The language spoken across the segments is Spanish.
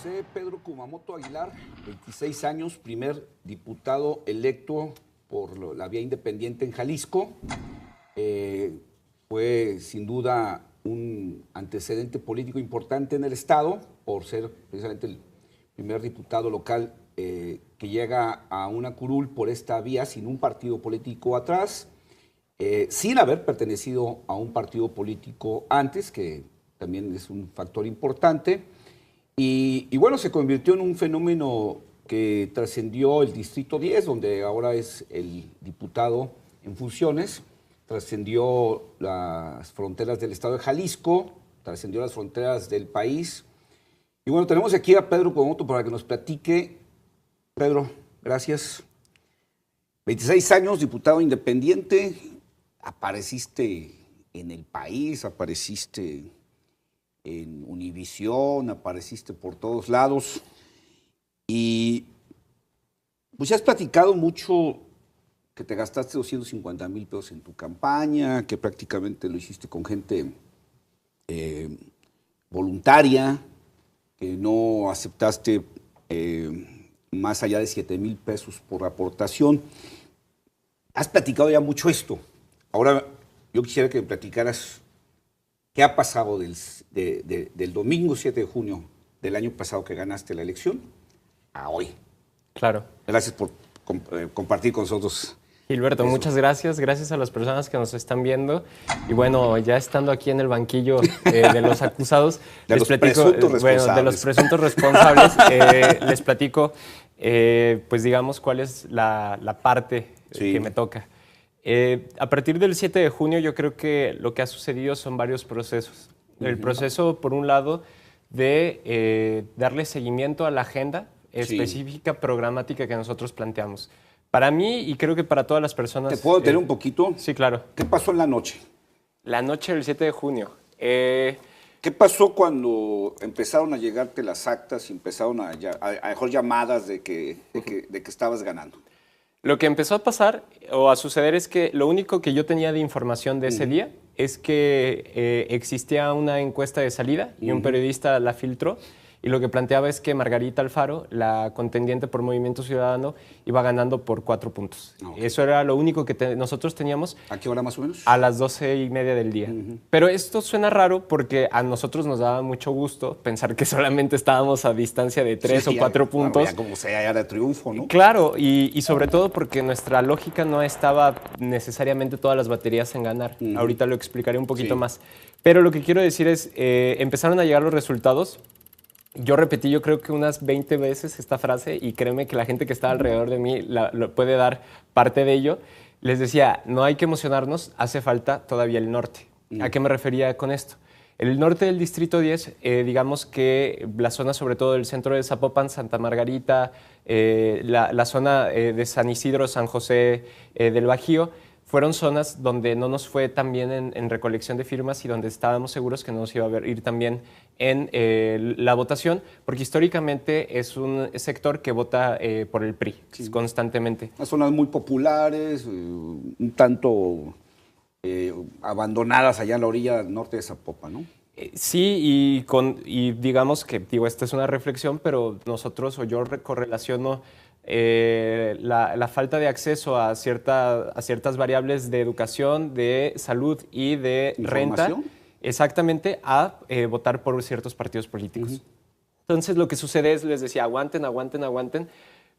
José Pedro Kumamoto Aguilar, 26 años, primer diputado electo por la vía independiente en Jalisco. Fue sin duda un antecedente político importante en el Estado por ser precisamente el primer diputado local que llega a una curul por esta vía sin un partido político atrás, sin haber pertenecido a un partido político antes, que también es un factor importante. Y bueno, se convirtió en un fenómeno que trascendió el Distrito 10, donde ahora es el diputado en funciones, trascendió las fronteras del estado de Jalisco, trascendió las fronteras del país. Y bueno, tenemos aquí a Pedro Kumamoto para que nos platique. Pedro, gracias. 26 años, diputado independiente, apareciste en El País, apareciste en Univisión, apareciste por todos lados y pues ya has platicado mucho que te gastaste 250,000 pesos en tu campaña, que prácticamente lo hiciste con gente voluntaria, que no aceptaste más allá de 7,000 pesos por aportación. Has platicado ya mucho esto. Ahora yo quisiera que me platicaras qué ha pasado del domingo 7 de junio del año pasado que ganaste la elección a hoy. Claro. Gracias por compartir con nosotros. Gilberto, eso. muchas gracias. Gracias a las personas que nos están viendo. Y bueno, ya estando aquí en el banquillo de los acusados, de los presuntos responsables. De los presuntos responsables, les platico, pues digamos, cuál es la parte que me toca. A partir del 7 de junio yo creo que lo que ha sucedido son varios procesos. El proceso, por un lado, de darle seguimiento a la agenda específica, programática que nosotros planteamos. Para mí, y creo que para todas las personas... ¿Te puedo tener un poquito? Sí, claro. ¿Qué pasó en la noche? La noche del 7 de junio. ¿Qué pasó cuando empezaron a llegarte las actas y empezaron a mejor llamadas de que estabas ganando? Lo que empezó a pasar o a suceder es que lo único que yo tenía de información de ese día es que existía una encuesta de salida y un periodista la filtró, y lo que planteaba es que Margarita Alfaro, la contendiente por Movimiento Ciudadano, iba ganando por 4 puntos. Okay. Eso era lo único que nosotros teníamos. ¿A qué hora más o menos? A las 12:30 del día. Pero esto suena raro porque a nosotros nos daba mucho gusto pensar que solamente estábamos a distancia de 3 o 4 puntos. Ya como sea, ya era triunfo, ¿no? Claro, y sobre todo porque nuestra lógica no estaba necesariamente todas las baterías en ganar. Ahorita lo explicaré un poquito más. Pero lo que quiero decir es, empezaron a llegar los resultados. Yo repetí, yo creo que unas 20 veces esta frase, y créeme que la gente que está alrededor de mí lo puede dar parte de ello. Les decía, no hay que emocionarnos, hace falta todavía el norte. ¿A qué me refería con esto? El norte del Distrito 10, digamos que la zona sobre todo del centro de Zapopan, Santa Margarita, la zona de San Isidro, San José del Bajío, fueron zonas donde no nos fue tan bien en recolección de firmas y donde estábamos seguros que no nos iba a ir tan bien en la votación, porque históricamente es un sector que vota por el PRI constantemente. Las zonas muy populares, un tanto abandonadas allá en la orilla norte de Zapopan, ¿no? Sí, y digamos que, esta es una reflexión, pero nosotros, o yo correlaciono la falta de acceso a ciertas variables de educación, de salud y de renta, exactamente, a votar por ciertos partidos políticos. Entonces lo que sucede es, les decía, aguanten,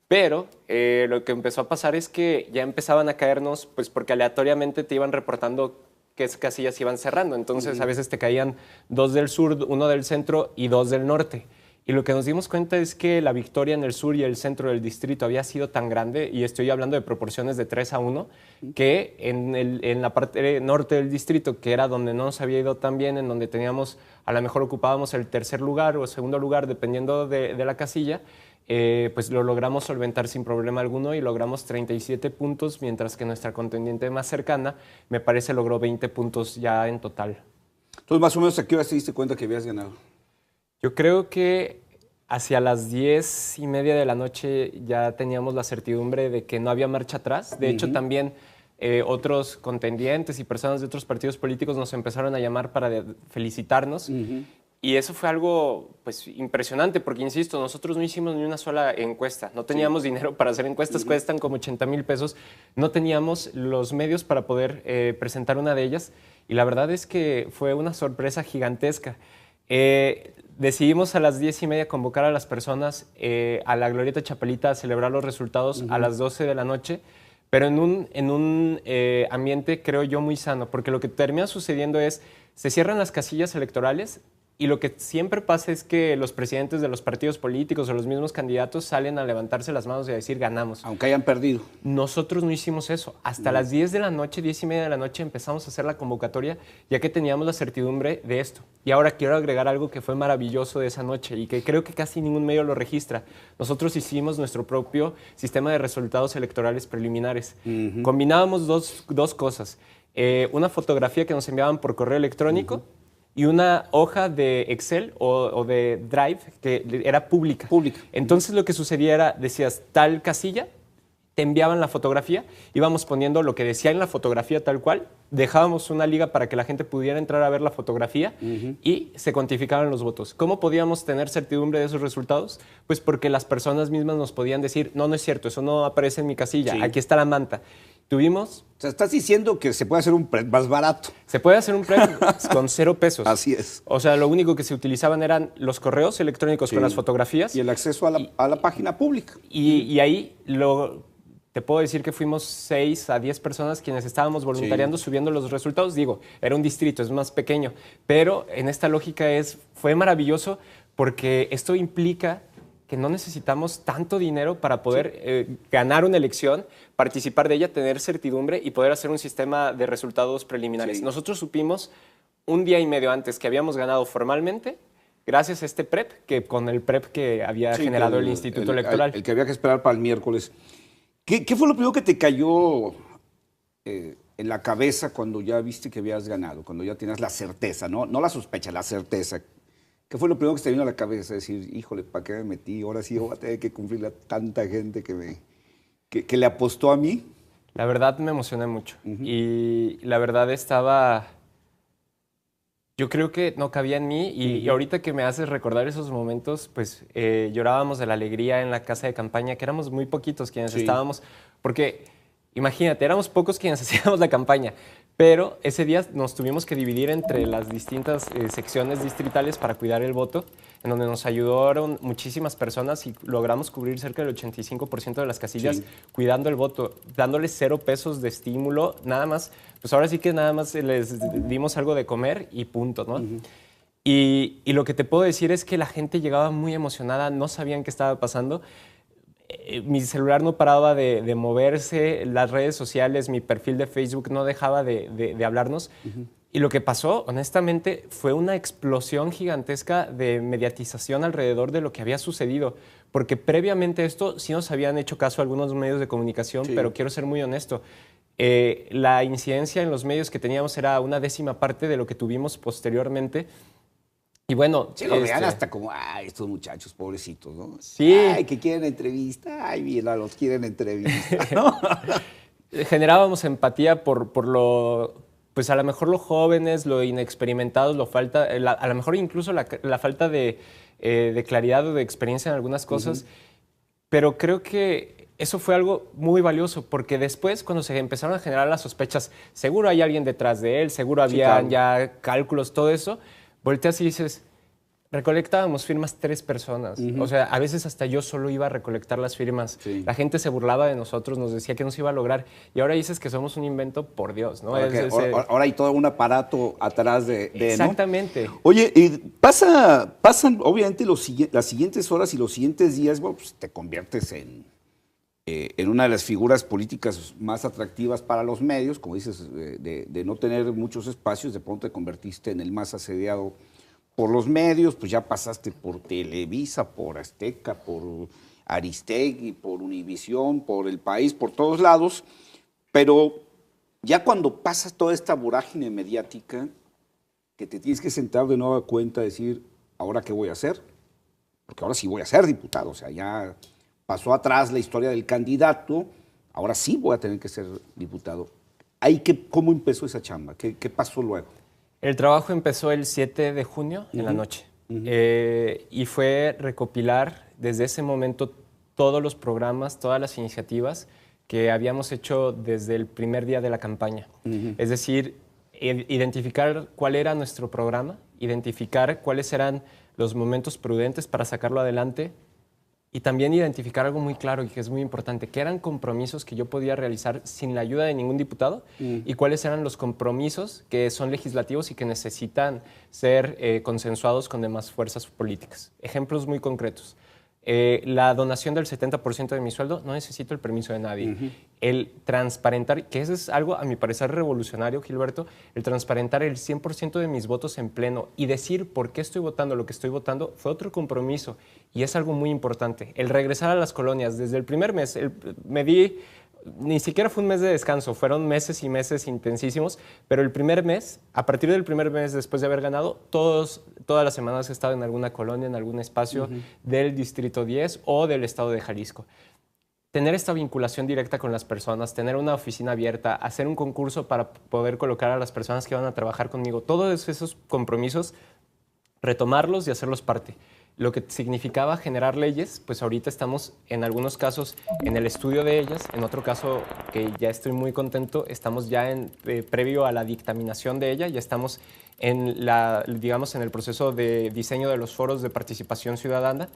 pero lo que empezó a pasar es que ya empezaban a caernos, pues porque aleatoriamente te iban reportando qué casillas iban cerrando. Entonces a veces te caían 2 del sur, 1 del centro y 2 del norte. Y lo que nos dimos cuenta es que la victoria en el sur y el centro del distrito había sido tan grande, y estoy hablando de proporciones de 3-1, que en la parte norte del distrito, que era donde no nos había ido tan bien, en donde teníamos, a lo mejor ocupábamos el tercer lugar o segundo lugar, dependiendo de la casilla, pues lo logramos solventar sin problema alguno y logramos 37 puntos, mientras que nuestra contendiente más cercana, me parece, logró 20 puntos ya en total. Entonces, más o menos, ¿a qué hora te diste cuenta que habías ganado? Yo creo que hacia las 10:30 de la noche ya teníamos la certidumbre de que no había marcha atrás. De hecho, también otros contendientes y personas de otros partidos políticos nos empezaron a llamar para felicitarnos. Y eso fue algo pues, impresionante, porque insisto, nosotros no hicimos ni una sola encuesta. No teníamos dinero para hacer encuestas, cuestan como 80,000 pesos. No teníamos los medios para poder presentar una de ellas. Y la verdad es que fue una sorpresa gigantesca. Decidimos a las 10:30 convocar a las personas a la Glorieta Chapalita a celebrar los resultados a las 12 de la noche, pero en un ambiente, creo yo, muy sano, porque lo que termina sucediendo es, se cierran las casillas electorales y lo que siempre pasa es que los presidentes de los partidos políticos o los mismos candidatos salen a levantarse las manos y a decir ganamos. Aunque hayan perdido. Nosotros no hicimos eso. Hasta las 10 de la noche, 10:30 de la noche, empezamos a hacer la convocatoria ya que teníamos la certidumbre de esto. Y ahora quiero agregar algo que fue maravilloso de esa noche y que creo que casi ningún medio lo registra. Nosotros hicimos nuestro propio sistema de resultados electorales preliminares. Combinábamos dos cosas. Una fotografía que nos enviaban por correo electrónico y una hoja de Excel o de Drive que era pública. Entonces lo que sucedía era, decías tal casilla, te enviaban la fotografía, íbamos poniendo lo que decía en la fotografía tal cual, dejábamos una liga para que la gente pudiera entrar a ver la fotografía y se cuantificaban los votos. ¿Cómo podíamos tener certidumbre de esos resultados? Pues porque las personas mismas nos podían decir, no, no es cierto, eso no aparece en mi casilla, aquí está la manta. Tuvimos... O sea, estás diciendo que se puede hacer un PREP más barato. Se puede hacer un PREP con 0 pesos. Así es. O sea, lo único que se utilizaban eran los correos electrónicos con las fotografías. Y el acceso a la página pública. Y ahí te puedo decir que fuimos 6 a 10 personas quienes estábamos voluntariando, subiendo los resultados. Digo, era un distrito, es más pequeño. Pero en esta lógica fue maravilloso porque esto implica que no necesitamos tanto dinero para poder ganar una elección, participar de ella, tener certidumbre y poder hacer un sistema de resultados preliminares. Nosotros supimos un día y medio antes que habíamos ganado formalmente, gracias a este PREP, que con el PREP que había generado el Instituto Electoral. El que había que esperar para el miércoles. ¿Qué fue lo primero que te cayó en la cabeza cuando ya viste que habías ganado? Cuando ya tenías la certeza, no la sospecha, la certeza. ¿Qué fue lo primero que te vino a la cabeza? Decir, híjole, ¿para qué me metí? Ahora sí voy a tener que cumplirle a tanta gente que le apostó a mí. La verdad me emocioné mucho. Y la verdad yo creo que no cabía en mí. Y ahorita que me haces recordar esos momentos, pues llorábamos de la alegría en la casa de campaña, que éramos muy poquitos quienes estábamos. Porque, imagínate, éramos pocos quienes hacíamos la campaña. Pero ese día nos tuvimos que dividir entre las distintas secciones distritales para cuidar el voto, en donde nos ayudaron muchísimas personas y logramos cubrir cerca del 85% de las casillas cuidando el voto, dándoles 0 pesos de estímulo, nada más. Pues ahora sí que nada más les dimos algo de comer y punto, ¿no? Y lo que te puedo decir es que la gente llegaba muy emocionada, no sabían qué estaba pasando. Mi celular no paraba de moverse, las redes sociales, mi perfil de Facebook no dejaba de hablarnos. Y lo que pasó, honestamente, fue una explosión gigantesca de mediatización alrededor de lo que había sucedido. Porque previamente a esto sí nos habían hecho caso algunos medios de comunicación, pero quiero ser muy honesto. La incidencia en los medios que teníamos era una 10ª parte de lo que tuvimos posteriormente. Y bueno, sí, lo vean hasta como, ay, estos muchachos pobrecitos, ¿no? Sí. Ay, que quieren entrevista, ay, mira, los quieren entrevista, ¿no? Generábamos empatía por lo, pues a lo mejor los jóvenes, lo inexperimentados, a lo mejor incluso la falta de claridad o de experiencia en algunas cosas, pero creo que eso fue algo muy valioso, porque después cuando se empezaron a generar las sospechas, seguro hay alguien detrás de él, seguro había ya cálculos, todo eso, volteas y dices, recolectábamos firmas 3 personas. O sea, a veces hasta yo solo iba a recolectar las firmas. La gente se burlaba de nosotros, nos decía que no se iba a lograr. Y ahora dices que somos un invento, por Dios, ¿no? Ahora hay todo un aparato atrás de exactamente. ¿no? Oye, pasan obviamente las siguientes horas y los siguientes días, bueno, pues te conviertes en una de las figuras políticas más atractivas para los medios, como dices, de no tener muchos espacios, de pronto te convertiste en el más asediado por los medios, pues ya pasaste por Televisa, por Azteca, por Aristegui, por Univisión, por El País, por todos lados, pero ya cuando pasas toda esta vorágine mediática, que te tienes que sentar de nueva cuenta, decir, ¿ahora qué voy a hacer? Porque ahora sí voy a ser diputado, o sea, ya pasó atrás la historia del candidato, ahora sí voy a tener que ser diputado. ¿Cómo empezó esa chamba? ¿Qué pasó luego? El trabajo empezó el 7 de junio en la noche. y fue recopilar desde ese momento todos los programas, todas las iniciativas que habíamos hecho desde el primer día de la campaña. Es decir, identificar cuál era nuestro programa, identificar cuáles eran los momentos prudentes para sacarlo adelante y también identificar algo muy claro y que es muy importante, que eran compromisos que yo podía realizar sin la ayuda de ningún diputado y cuáles eran los compromisos que son legislativos y que necesitan ser consensuados con demás fuerzas políticas. Ejemplos muy concretos. La donación del 70% de mi sueldo, no necesito el permiso de nadie. El transparentar, que eso es algo a mi parecer revolucionario, Gilberto, el transparentar el 100% de mis votos en pleno y decir por qué estoy votando lo que estoy votando fue otro compromiso y es algo muy importante. El regresar a las colonias, desde el primer mes, ni siquiera fue un mes de descanso, fueron meses y meses intensísimos, pero el primer mes, a partir del primer mes después de haber ganado, todas las semanas he estado en alguna colonia, en algún espacio del Distrito 10 o del estado de Jalisco. Tener esta vinculación directa con las personas, tener una oficina abierta, hacer un concurso para poder colocar a las personas que van a trabajar conmigo, todos esos compromisos, retomarlos y hacerlos parte. Lo que significaba generar leyes, pues ahorita estamos en algunos casos en el estudio de ellas, en otro caso que ya estoy muy contento, estamos ya previo a la dictaminación de ella, ya estamos digamos, en el proceso de diseño de los foros de participación ciudadana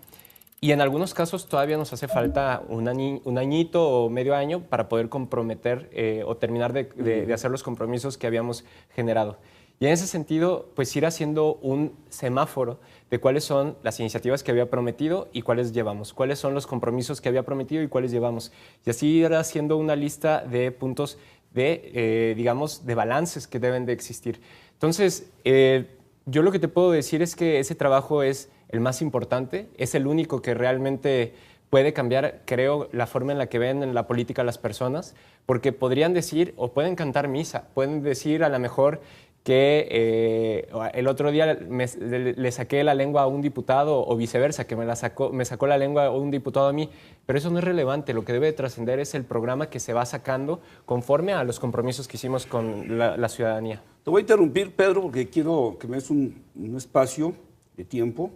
y en algunos casos todavía nos hace falta un añito o medio año para poder comprometer o terminar de hacer los compromisos que habíamos generado. Y en ese sentido, pues ir haciendo un semáforo de cuáles son las iniciativas que había prometido y cuáles llevamos, cuáles son los compromisos que había prometido y cuáles llevamos. Y así ir haciendo una lista de puntos digamos, de balances que deben de existir. Entonces, yo lo que te puedo decir es que ese trabajo es el más importante, es el único que realmente puede cambiar, creo, la forma en la que ven en la política las personas, porque podrían decir o pueden cantar misa, pueden decir a lo mejor que el otro día le saqué la lengua a un diputado o viceversa, que me sacó la lengua un diputado a mí, pero eso no es relevante. Lo que debe de trascender es el programa que se va sacando conforme a los compromisos que hicimos con la ciudadanía. Te voy a interrumpir, Pedro, porque quiero que me des un espacio de tiempo,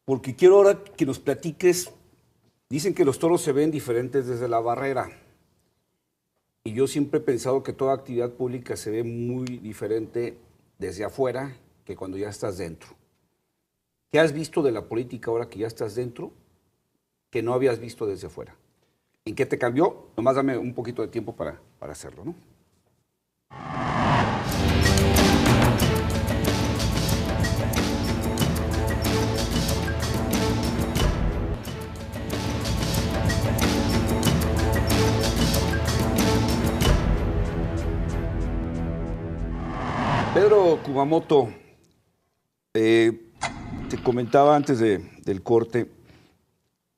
porque quiero ahora que nos platiques. Dicen que los toros se ven diferentes desde la barrera. Y yo siempre he pensado que toda actividad pública se ve muy diferente desde afuera que cuando ya estás dentro. ¿Qué has visto de la política ahora que ya estás dentro que no habías visto desde afuera? ¿En qué te cambió? Nomás dame un poquito de tiempo para hacerlo, ¿no? Pedro Kumamoto, te comentaba antes del corte,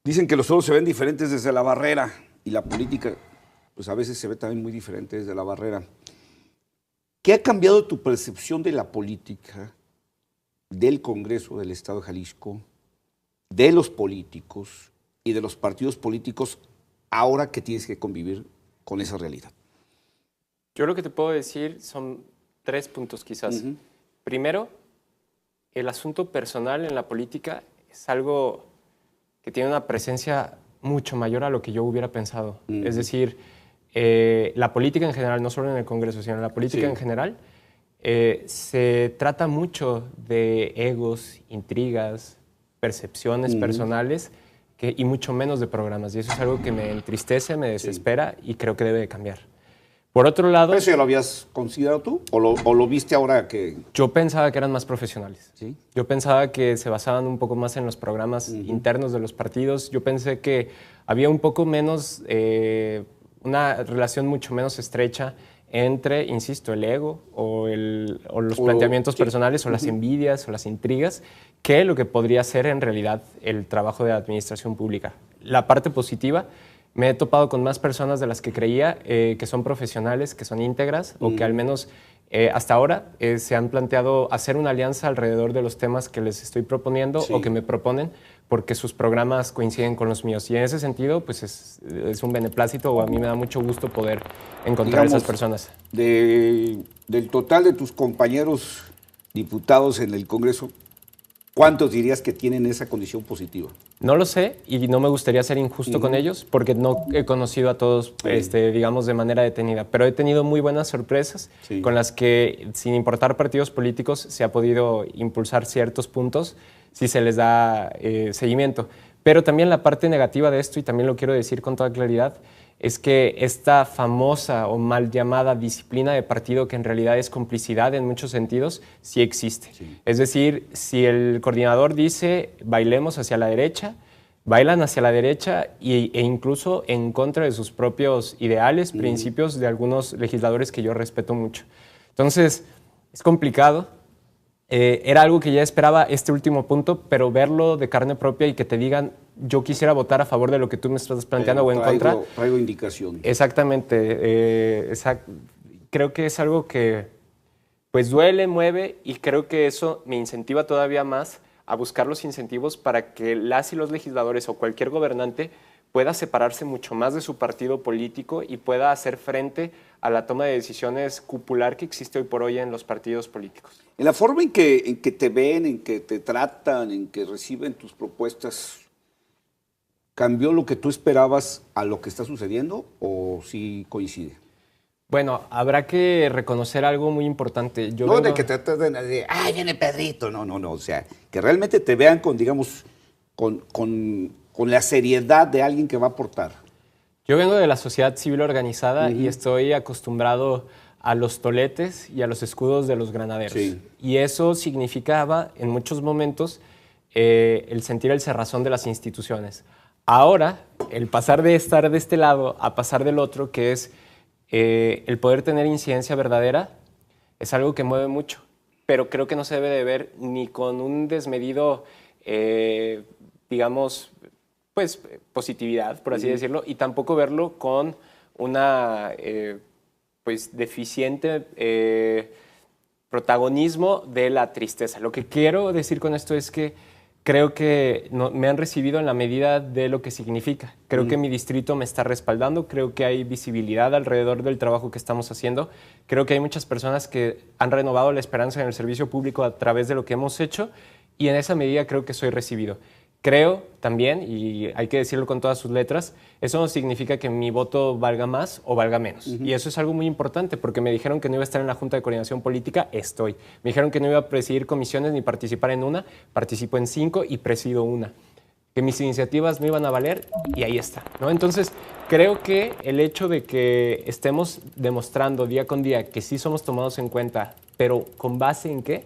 dicen que los toros se ven diferentes desde la barrera y la política, pues a veces se ve también muy diferente desde la barrera. ¿Qué ha cambiado tu percepción de la política, del Congreso del Estado de Jalisco, de los políticos y de los partidos políticos ahora que tienes que convivir con esa realidad? Yo lo que te puedo decir son 3 puntos quizás. Primero, el asunto personal en la política es algo que tiene una presencia mucho mayor a lo que yo hubiera pensado. Es decir, la política en general, no solo en el Congreso, sino en la política en general, se trata mucho de egos, intrigas, percepciones personales y mucho menos de programas. Y eso es algo que me entristece, me desespera y creo que debe de cambiar. Por otro lado... ¿Eso ya lo habías considerado tú? ¿O lo viste ahora que...? Yo pensaba que eran más profesionales. ¿Sí? Yo pensaba que se basaban un poco más en los programas internos de los partidos. Yo pensé que había un poco menos, una relación mucho menos estrecha entre, insisto, el ego o los planteamientos personales o las envidias o las intrigas que lo que podría ser en realidad el trabajo de la administración pública. La parte positiva... Me he topado con más personas de las que creía que son profesionales, que son íntegras o que al menos hasta ahora se han planteado hacer una alianza alrededor de los temas que les estoy proponiendo o que me proponen porque sus programas coinciden con los míos. Y en ese sentido, pues es un beneplácito o a mí me da mucho gusto poder encontrar esas personas. Del total de tus compañeros diputados en el Congreso, ¿Cuántos dirías que tienen esa condición positiva? No lo sé y no me gustaría ser injusto con ellos porque no he conocido a todos, digamos, de manera detenida, pero he tenido muy buenas sorpresas con las que, sin importar partidos políticos, se ha podido impulsar ciertos puntos si se les da seguimiento. Pero también la parte negativa de esto, y también lo quiero decir con toda claridad, es que esta famosa o mal llamada disciplina de partido, que en realidad es complicidad en muchos sentidos, sí existe. Sí. Es decir, si el coordinador dice bailemos hacia la derecha, bailan hacia la derecha e incluso en contra de sus propios ideales, principios de algunos legisladores que yo respeto mucho. Entonces, es complicado. Era algo que ya esperaba este último punto, pero verlo de carne propia y que te digan yo quisiera votar a favor de lo que tú me estás planteando o en contra. Traigo indicaciones. Exactamente. Creo que es algo que pues duele, mueve y creo que eso me incentiva todavía más a buscar los incentivos para que las y los legisladores o cualquier gobernante pueda separarse mucho más de su partido político y pueda hacer frente a la toma de decisiones cupular que existe hoy por hoy en los partidos políticos. En la forma en que te ven, en que te tratan, en que reciben tus propuestas, ¿cambió lo que tú esperabas a lo que está sucediendo o sí coincide? Bueno, habrá que reconocer algo muy importante. De que tratas de, ¡ay, viene Pedrito! No, o sea, que realmente te vean con, digamos, con la seriedad de alguien que va a aportar. Yo vengo de la sociedad civil organizada y estoy acostumbrado a los toletes y a los escudos de los granaderos. Sí. Y eso significaba, en muchos momentos, el sentir el cerrazón de las instituciones. Ahora, el pasar de estar de este lado a pasar del otro, que es el poder tener incidencia verdadera, es algo que mueve mucho. Pero creo que no se debe de ver ni con un desmedido, digamos, pues positividad, por así decirlo, y tampoco verlo con una pues deficiente protagonismo de la tristeza. Lo que quiero decir con esto es que creo que me han recibido en la medida de lo que significa. Creo que mi distrito me está respaldando, creo que hay visibilidad alrededor del trabajo que estamos haciendo, creo que hay muchas personas que han renovado la esperanza en el servicio público a través de lo que hemos hecho y en esa medida creo que soy recibido. Creo también, y hay que decirlo con todas sus letras, eso no significa que mi voto valga más o valga menos. Y eso es algo muy importante, porque me dijeron que no iba a estar en la Junta de Coordinación Política, estoy. Me dijeron que no iba a presidir comisiones ni participar en una, participo en 5 y presido una. Que mis iniciativas no iban a valer y ahí está, ¿no? Entonces, creo que el hecho de que estemos demostrando día con día que sí somos tomados en cuenta, pero ¿con base en qué?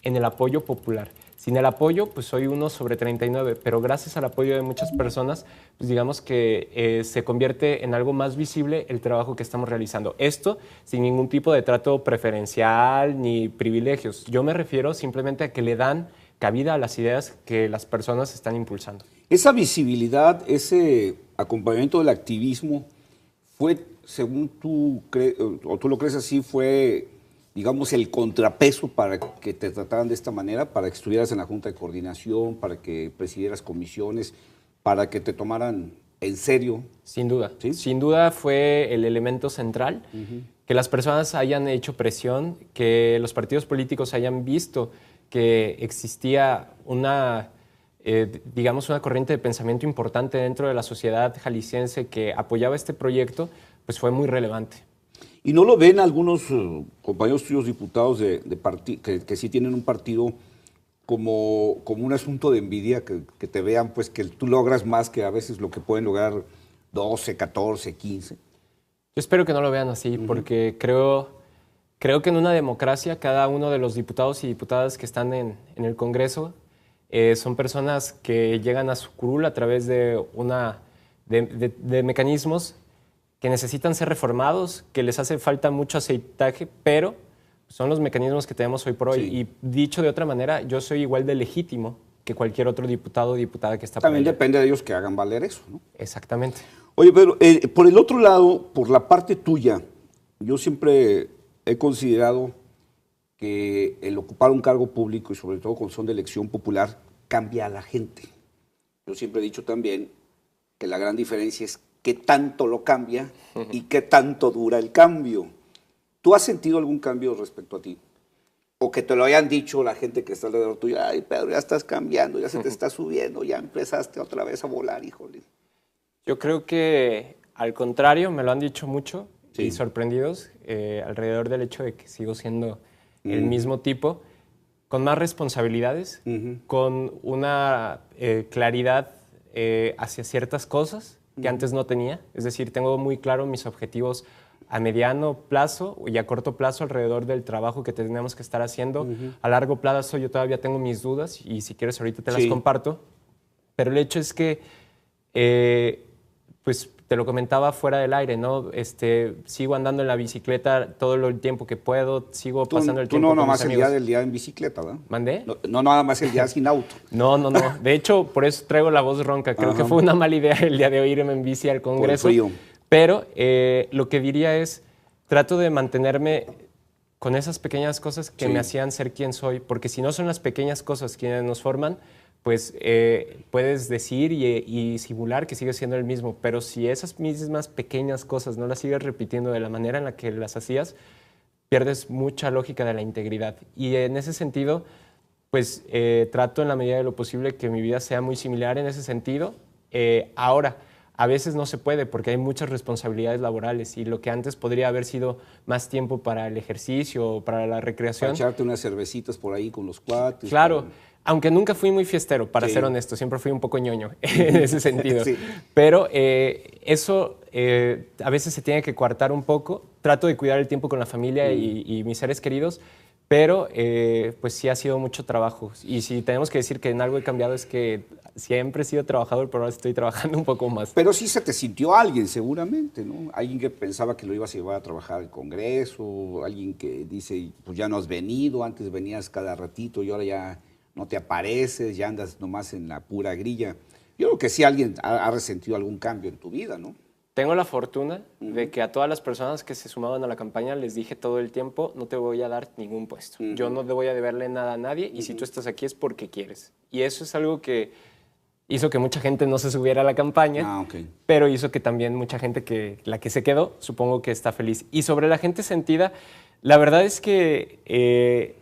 En el apoyo popular. Sin el apoyo, pues soy 1 sobre 39, pero gracias al apoyo de muchas personas, pues digamos que se convierte en algo más visible el trabajo que estamos realizando. Esto sin ningún tipo de trato preferencial ni privilegios. Yo me refiero simplemente a que le dan cabida a las ideas que las personas están impulsando. Esa visibilidad, ese acompañamiento del activismo, fue, según tú crees, o tú lo crees así, fue, digamos, el contrapeso para que te trataran de esta manera, para que estuvieras en la Junta de Coordinación, para que presidieras comisiones, para que te tomaran en serio. Sin duda. ¿Sí? Sin duda fue el elemento central, que las personas hayan hecho presión, que los partidos políticos hayan visto que existía una, digamos, una corriente de pensamiento importante dentro de la sociedad jalisciense que apoyaba este proyecto, pues fue muy relevante. ¿Y no lo ven algunos compañeros tuyos diputados que sí tienen un partido como un asunto de envidia, que te vean pues que tú logras más que a veces lo que pueden lograr 12, 14, 15? Yo espero que no lo vean así, porque creo que en una democracia cada uno de los diputados y diputadas que están en el Congreso son personas que llegan a su curul a través de mecanismos que necesitan ser reformados, que les hace falta mucho aceitaje, pero son los mecanismos que tenemos hoy por hoy. Sí. Y dicho de otra manera, yo soy igual de legítimo que cualquier otro diputado o diputada que está por ahí. También depende de ellos que hagan valer eso, ¿no? Exactamente. Oye, Pedro, por el otro lado, por la parte tuya, yo siempre he considerado que el ocupar un cargo público y sobre todo con son de elección popular cambia a la gente. Yo siempre he dicho también que la gran diferencia es qué tanto lo cambia y qué tanto dura el cambio. ¿Tú has sentido algún cambio respecto a ti? O que te lo hayan dicho la gente que está alrededor tuyo, ay, Pedro, ya estás cambiando, ya se te está subiendo, ya empezaste otra vez a volar, híjole. Yo creo que al contrario, me lo han dicho mucho Sí. y sorprendidos alrededor del hecho de que sigo siendo el mismo tipo, con más responsabilidades, con una claridad hacia ciertas cosas que antes no tenía. Es decir, tengo muy claro mis objetivos a mediano plazo y a corto plazo alrededor del trabajo que tenemos que estar haciendo. A largo plazo yo todavía tengo mis dudas y si quieres ahorita te las comparto. Pero el hecho es que, pues te lo comentaba fuera del aire, ¿no? Sigo andando en la bicicleta todo el tiempo que puedo, sigo pasando el tiempo Tú no con nomás mis el amigos. día en bicicleta, ¿verdad? ¿Mandé? No nada más el día sin auto. No. De hecho, por eso traigo la voz ronca. Creo que fue una mala idea el día de hoy irme en bici al Congreso. Por el frío. Pero lo que diría es, trato de mantenerme con esas pequeñas cosas que me hacían ser quien soy. Porque si no son las pequeñas cosas quienes nos forman, pues puedes decir y simular que sigues siendo el mismo. Pero si esas mismas pequeñas cosas no las sigues repitiendo de la manera en la que las hacías, pierdes mucha lógica de la integridad. Y en ese sentido, pues trato en la medida de lo posible que mi vida sea muy similar en ese sentido. Ahora, a veces no se puede porque hay muchas responsabilidades laborales y lo que antes podría haber sido más tiempo para el ejercicio o para la recreación. Para echarte unas cervecitas por ahí con los cuates. Claro, aunque nunca fui muy fiestero, para ser honesto, siempre fui un poco ñoño en ese sentido. Pero eso a veces se tiene que coartar un poco. Trato de cuidar el tiempo con la familia y mis seres queridos, pero pues sí ha sido mucho trabajo. Y si tenemos que decir que en algo he cambiado es que siempre he sido trabajador, pero ahora estoy trabajando un poco más. Pero sí se te sintió alguien, seguramente, ¿no? Alguien que pensaba que lo ibas a llevar a trabajar al Congreso, alguien que dice, pues ya no has venido, antes venías cada ratito y ahora ya no te apareces, ya andas nomás en la pura grilla. Yo creo que sí alguien ha resentido algún cambio en tu vida, ¿no? Tengo la fortuna de que a todas las personas que se sumaban a la campaña les dije todo el tiempo, no te voy a dar ningún puesto. Yo no te voy a deberle nada a nadie y si tú estás aquí es porque quieres. Y eso es algo que hizo que mucha gente no se subiera a la campaña, pero hizo que también mucha gente la que se quedó, supongo que está feliz. Y sobre la gente sentida, la verdad es que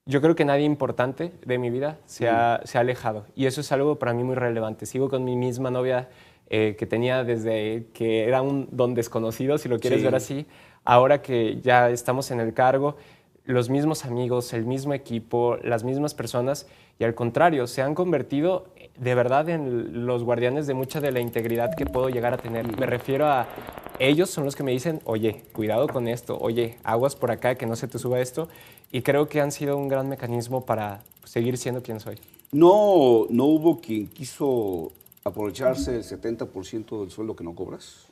yo creo que nadie importante de mi vida se ha alejado. Y eso es algo para mí muy relevante. Sigo con mi misma novia que tenía desde que era un don desconocido, si lo quieres ver así. Ahora que ya estamos en el cargo, los mismos amigos, el mismo equipo, las mismas personas, y al contrario, se han convertido de verdad en los guardianes de mucha de la integridad que puedo llegar a tener. Me refiero a ellos son los que me dicen, oye, cuidado con esto, oye, aguas por acá, que no se te suba esto, y creo que han sido un gran mecanismo para seguir siendo quien soy. No hubo quien quiso aprovecharse el 70% del sueldo que no cobras.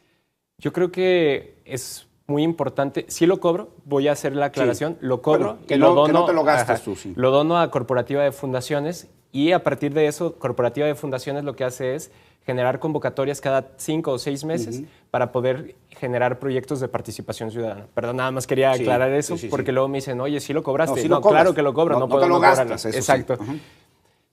Yo creo que es muy importante. Sí lo cobro, voy a hacer la aclaración, lo cobro. Bueno, que no te lo gastes tú, sí. Lo dono a Corporativa de Fundaciones y a partir de eso, Corporativa de Fundaciones lo que hace es generar convocatorias cada 5 o 6 meses para poder generar proyectos de participación ciudadana. Perdón, nada más quería aclarar eso porque luego me dicen, oye, ¿sí lo cobraste? No, claro que lo cobro, no puedo te lo no cobrarlo. gastas, eso exacto. Sí.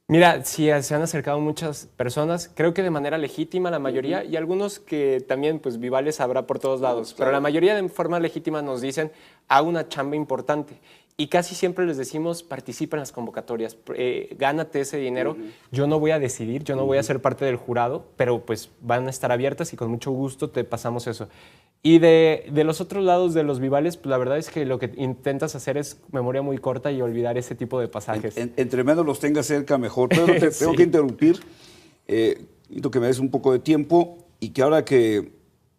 Mira, sí, se han acercado muchas personas, creo que de manera legítima la mayoría, y algunos que también, pues, vivales habrá por todos lados, pero la mayoría de forma legítima nos dicen, hago una chamba importante. Y casi siempre les decimos, participa en las convocatorias, gánate ese dinero. Yo no voy a decidir, yo no voy a ser parte del jurado, pero pues van a estar abiertas y con mucho gusto te pasamos eso. Y de los otros lados de los vivales, pues la verdad es que lo que intentas hacer es memoria muy corta y olvidar ese tipo de pasajes. Entre menos los tengas cerca, mejor. Pero te tengo que interrumpir. Necesito que me des un poco de tiempo y que ahora que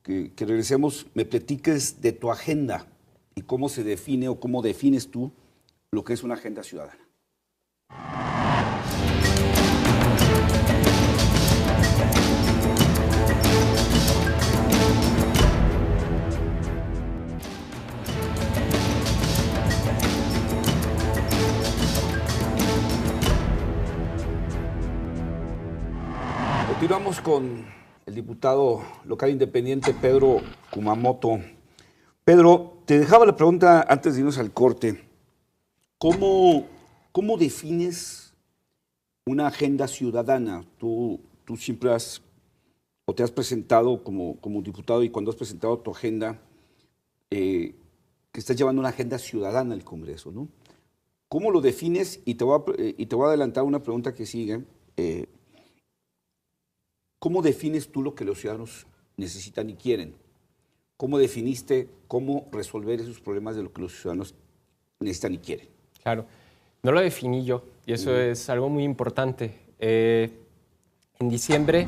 regresemos me platiques de tu agenda y cómo se define o cómo defines tú lo que es una agenda ciudadana. Continuamos con el diputado local independiente Pedro Kumamoto. Pedro, te dejaba la pregunta antes de irnos al corte. ¿Cómo defines una agenda ciudadana? Tú siempre te has presentado como diputado y cuando has presentado tu agenda, que estás llevando una agenda ciudadana al Congreso, ¿no? ¿Cómo lo defines? Y te voy a adelantar una pregunta que sigue. ¿Cómo defines tú lo que los ciudadanos necesitan y quieren? ¿Cómo definiste cómo resolver esos problemas de lo que los ciudadanos necesitan y quieren? Claro, no lo definí yo y eso es algo muy importante. En diciembre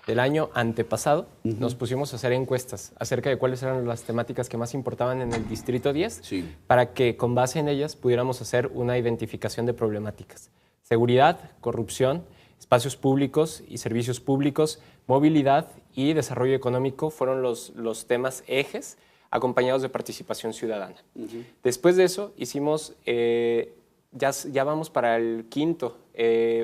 del año antepasado nos pusimos a hacer encuestas acerca de cuáles eran las temáticas que más importaban en el Distrito 10 Sí. para que con base en ellas pudiéramos hacer una identificación de problemáticas. Seguridad, corrupción, espacios públicos y servicios públicos, movilidad y desarrollo económico fueron los temas ejes acompañados de participación ciudadana. Después de eso hicimos, ya vamos para el quinto,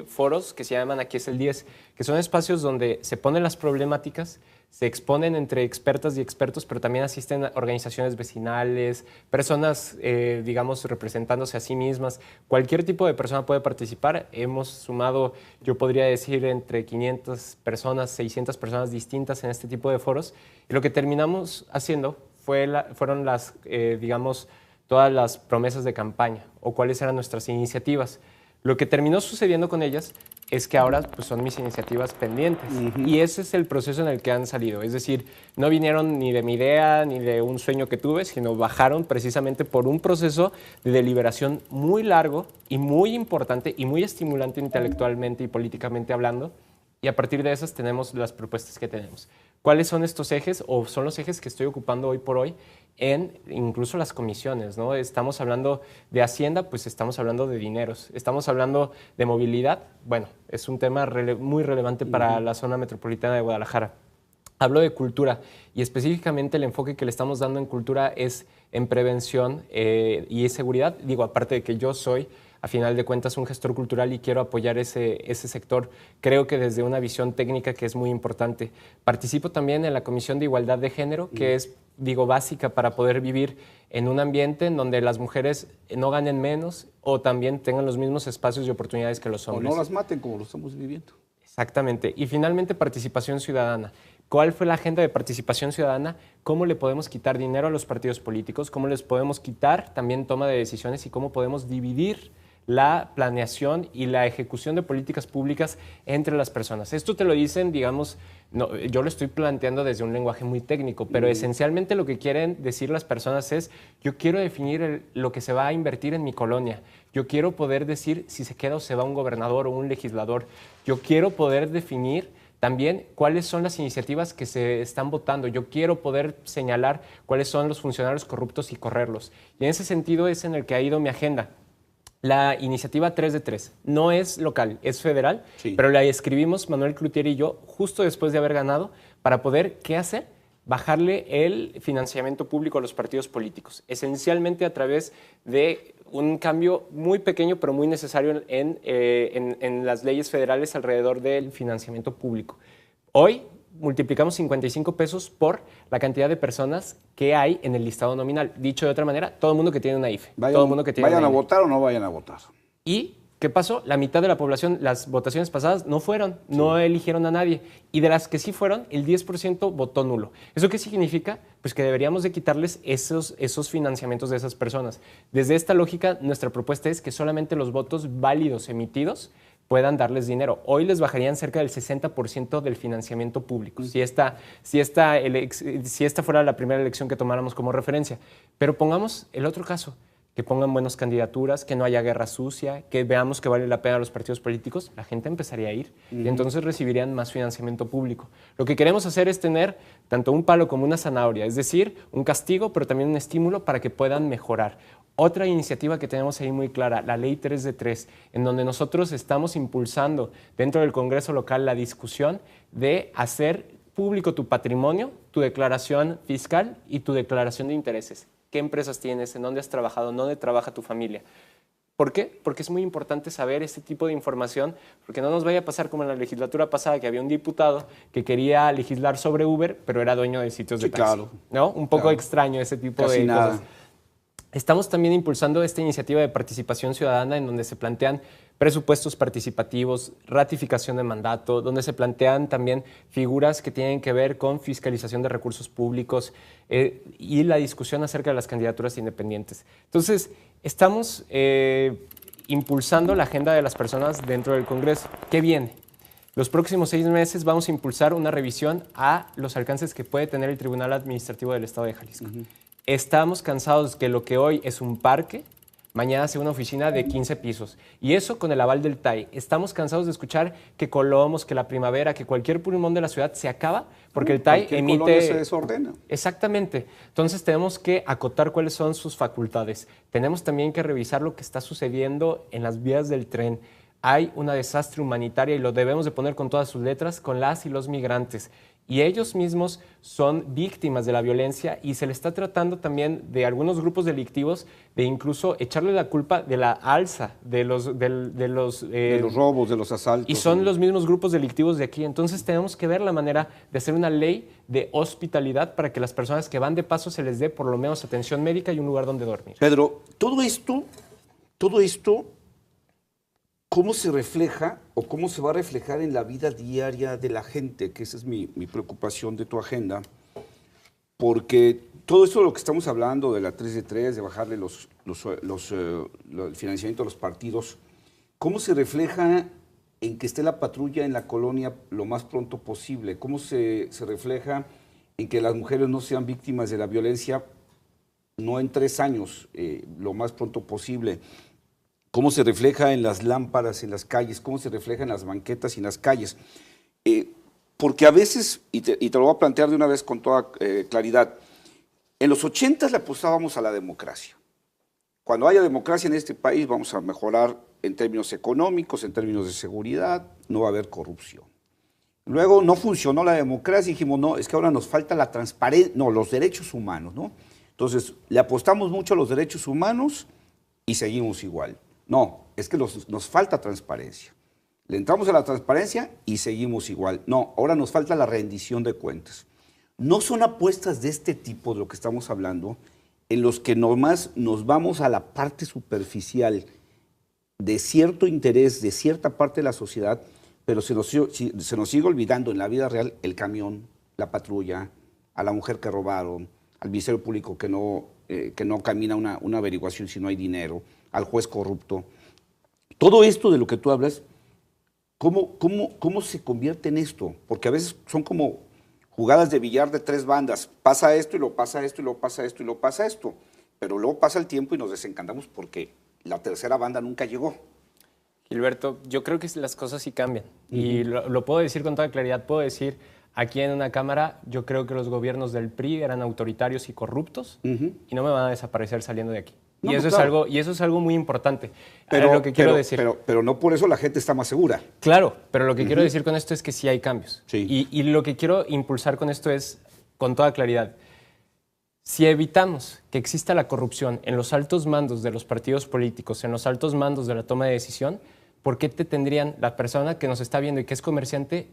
foros que se llaman Aquí es el 10, que son espacios donde se ponen las problemáticas, se exponen entre expertas y expertos, pero también asisten organizaciones vecinales, personas, digamos, representándose a sí mismas. Cualquier tipo de persona puede participar. Hemos sumado, yo podría decir, entre 500 personas, 600 personas distintas en este tipo de foros. Y lo que terminamos haciendo fueron las, digamos, todas las promesas de campaña o cuáles eran nuestras iniciativas. Lo que terminó sucediendo con ellas es que ahora pues, son mis iniciativas pendientes y ese es el proceso en el que han salido. Es decir, no vinieron ni de mi idea ni de un sueño que tuve, sino bajaron precisamente por un proceso de deliberación muy largo y muy importante y muy estimulante intelectualmente y políticamente hablando. Y a partir de esas tenemos las propuestas que tenemos. ¿Cuáles son estos ejes o son los ejes que estoy ocupando hoy por hoy en incluso las comisiones, ¿no? Estamos hablando de Hacienda, pues estamos hablando de dineros. Estamos hablando de movilidad, bueno, es un tema muy relevante para la zona metropolitana de Guadalajara. Hablo de cultura y específicamente el enfoque que le estamos dando en cultura es en prevención y seguridad. Digo, aparte de que yo soy, a final de cuentas, un gestor cultural y quiero apoyar ese sector. Creo que desde una visión técnica que es muy importante. Participo también en la Comisión de Igualdad de Género, que es, digo, básica para poder vivir en un ambiente en donde las mujeres no ganen menos o también tengan los mismos espacios y oportunidades que los hombres. O no las maten como lo estamos viviendo. Exactamente. Y finalmente, participación ciudadana. ¿Cuál fue la agenda de participación ciudadana? ¿Cómo le podemos quitar dinero a los partidos políticos? ¿Cómo les podemos quitar también toma de decisiones? ¿Y cómo podemos dividir la planeación y la ejecución de políticas públicas entre las personas? Esto te lo dicen, digamos, no, yo lo estoy planteando desde un lenguaje muy técnico, pero esencialmente lo que quieren decir las personas es, yo quiero definir lo que se va a invertir en mi colonia, yo quiero poder decir si se queda o se va un gobernador o un legislador, yo quiero poder definir también cuáles son las iniciativas que se están votando. Yo quiero poder señalar cuáles son los funcionarios corruptos y correrlos. Y en ese sentido es en el que ha ido mi agenda. La iniciativa 3 de 3 no es local, es federal, sí, pero la escribimos Manuel Cloutier y yo justo después de haber ganado para poder, ¿qué hacer? Bajarle el financiamiento público a los partidos políticos, esencialmente a través de un cambio muy pequeño pero muy necesario en las leyes federales alrededor del financiamiento público. Hoy multiplicamos 55 pesos por la cantidad de personas que hay en el listado nominal. Dicho de otra manera, todo el mundo que tiene una IFE. Todo el mundo que tiene vayan una a INE. votar o no vayan a votar. ¿Y qué pasó? La mitad de la población, las votaciones pasadas no fueron, no eligieron a nadie. Y de las que sí fueron, el 10% votó nulo. ¿Eso qué significa? Pues que deberíamos de quitarles esos financiamientos de esas personas. Desde esta lógica, nuestra propuesta es que solamente los votos válidos emitidos puedan darles dinero. Hoy les bajarían cerca del 60% del financiamiento público, si esta fuera la primera elección que tomáramos como referencia. Pero pongamos el otro caso, que pongan buenas candidaturas, que no haya guerra sucia, que veamos que vale la pena a los partidos políticos, la gente empezaría a ir y entonces recibirían más financiamiento público. Lo que queremos hacer es tener tanto un palo como una zanahoria, es decir, un castigo, pero también un estímulo para que puedan mejorar. Otra iniciativa que tenemos ahí muy clara, la Ley 3 de 3, en donde nosotros estamos impulsando dentro del Congreso local la discusión de hacer público tu patrimonio, tu declaración fiscal y tu declaración de intereses. ¿Qué empresas tienes? ¿En dónde has trabajado? ¿En dónde trabaja tu familia? ¿Por qué? Porque es muy importante saber este tipo de información, porque no nos vaya a pasar como en la legislatura pasada, que había un diputado que quería legislar sobre Uber, pero era dueño de sitios de taxi. Claro. ¿No? Un poco extraño ese tipo Casi de nada. cosas. Estamos también impulsando esta iniciativa de participación ciudadana en donde se plantean presupuestos participativos, ratificación de mandato, donde se plantean también figuras que tienen que ver con fiscalización de recursos públicos y la discusión acerca de las candidaturas independientes. Entonces, estamos impulsando la agenda de las personas dentro del Congreso. ¿Qué viene? Los próximos 6 meses vamos a impulsar una revisión a los alcances que puede tener el Tribunal Administrativo del Estado de Jalisco. Estamos cansados que lo que hoy es un parque, mañana sea una oficina de 15 pisos. Y eso con el aval del TAI. Estamos cansados de escuchar que Colomos, que la primavera, que cualquier pulmón de la ciudad se acaba porque el TAI emite... Colonia se desordena. Exactamente. Entonces tenemos que acotar cuáles son sus facultades. Tenemos también que revisar lo que está sucediendo en las vías del tren. Hay una desastre humanitaria y lo debemos de poner con todas sus letras, con las y los migrantes. Y ellos mismos son víctimas de la violencia y se le está tratando también de algunos grupos delictivos de incluso echarle la culpa de la alza de los robos, de los asaltos. Y son los mismos grupos delictivos de aquí. Entonces tenemos que ver la manera de hacer una ley de hospitalidad para que las personas que van de paso se les dé por lo menos atención médica y un lugar donde dormir. Pedro, todo esto, ¿cómo se refleja o cómo se va a reflejar en la vida diaria de la gente? Que esa es mi preocupación de tu agenda. Porque todo esto de lo que estamos hablando, de la 3 de 3, de bajarle el financiamiento a los partidos, ¿cómo se refleja en que esté la patrulla en la colonia lo más pronto posible? ¿Cómo se refleja en que las mujeres no sean víctimas de la violencia, no en 3 años, lo más pronto posible? ¿Cómo se refleja en las lámparas en las calles? ¿Cómo se refleja en las banquetas y en las calles? Porque a veces, y te lo voy a plantear de una vez con toda claridad, en los 80 le apostábamos a la democracia. Cuando haya democracia en este país vamos a mejorar en términos económicos, en términos de seguridad, no va a haber corrupción. Luego no funcionó la democracia y dijimos, no, es que ahora nos falta la transparencia, no, los derechos humanos, ¿no? Entonces, le apostamos mucho a los derechos humanos y seguimos igual. No, es que nos falta transparencia. Le entramos a la transparencia y seguimos igual. No, ahora nos falta la rendición de cuentas. No son apuestas de este tipo de lo que estamos hablando, en los que nomás nos vamos a la parte superficial de cierto interés de cierta parte de la sociedad, pero se nos sigue olvidando en la vida real el camión, la patrulla, a la mujer que robaron, al Ministerio Público que no camina una averiguación si no hay dinero, al juez corrupto. Todo esto de lo que tú hablas, ¿cómo se convierte en esto? Porque a veces son como jugadas de billar de 3 bandas. Pasa esto y lo pasa esto y lo pasa esto y lo pasa esto. Pero luego pasa el tiempo y nos desencantamos porque la tercera banda nunca llegó. Gilberto, yo creo que las cosas sí cambian. Y lo puedo decir con toda claridad. Puedo decir aquí en una cámara, yo creo que los gobiernos del PRI eran autoritarios y corruptos y no me van a desaparecer saliendo de aquí. No, y, eso claro. Y eso es algo muy importante. Pero lo que quiero decir. Pero no por eso la gente está más segura. Claro, pero lo que quiero decir con esto es que sí hay cambios. Sí. Y lo que quiero impulsar con esto es, con toda claridad, si evitamos que exista la corrupción en los altos mandos de los partidos políticos, en los altos mandos de la toma de decisión, ¿por qué te tendrían la persona que nos está viendo y que es comerciante,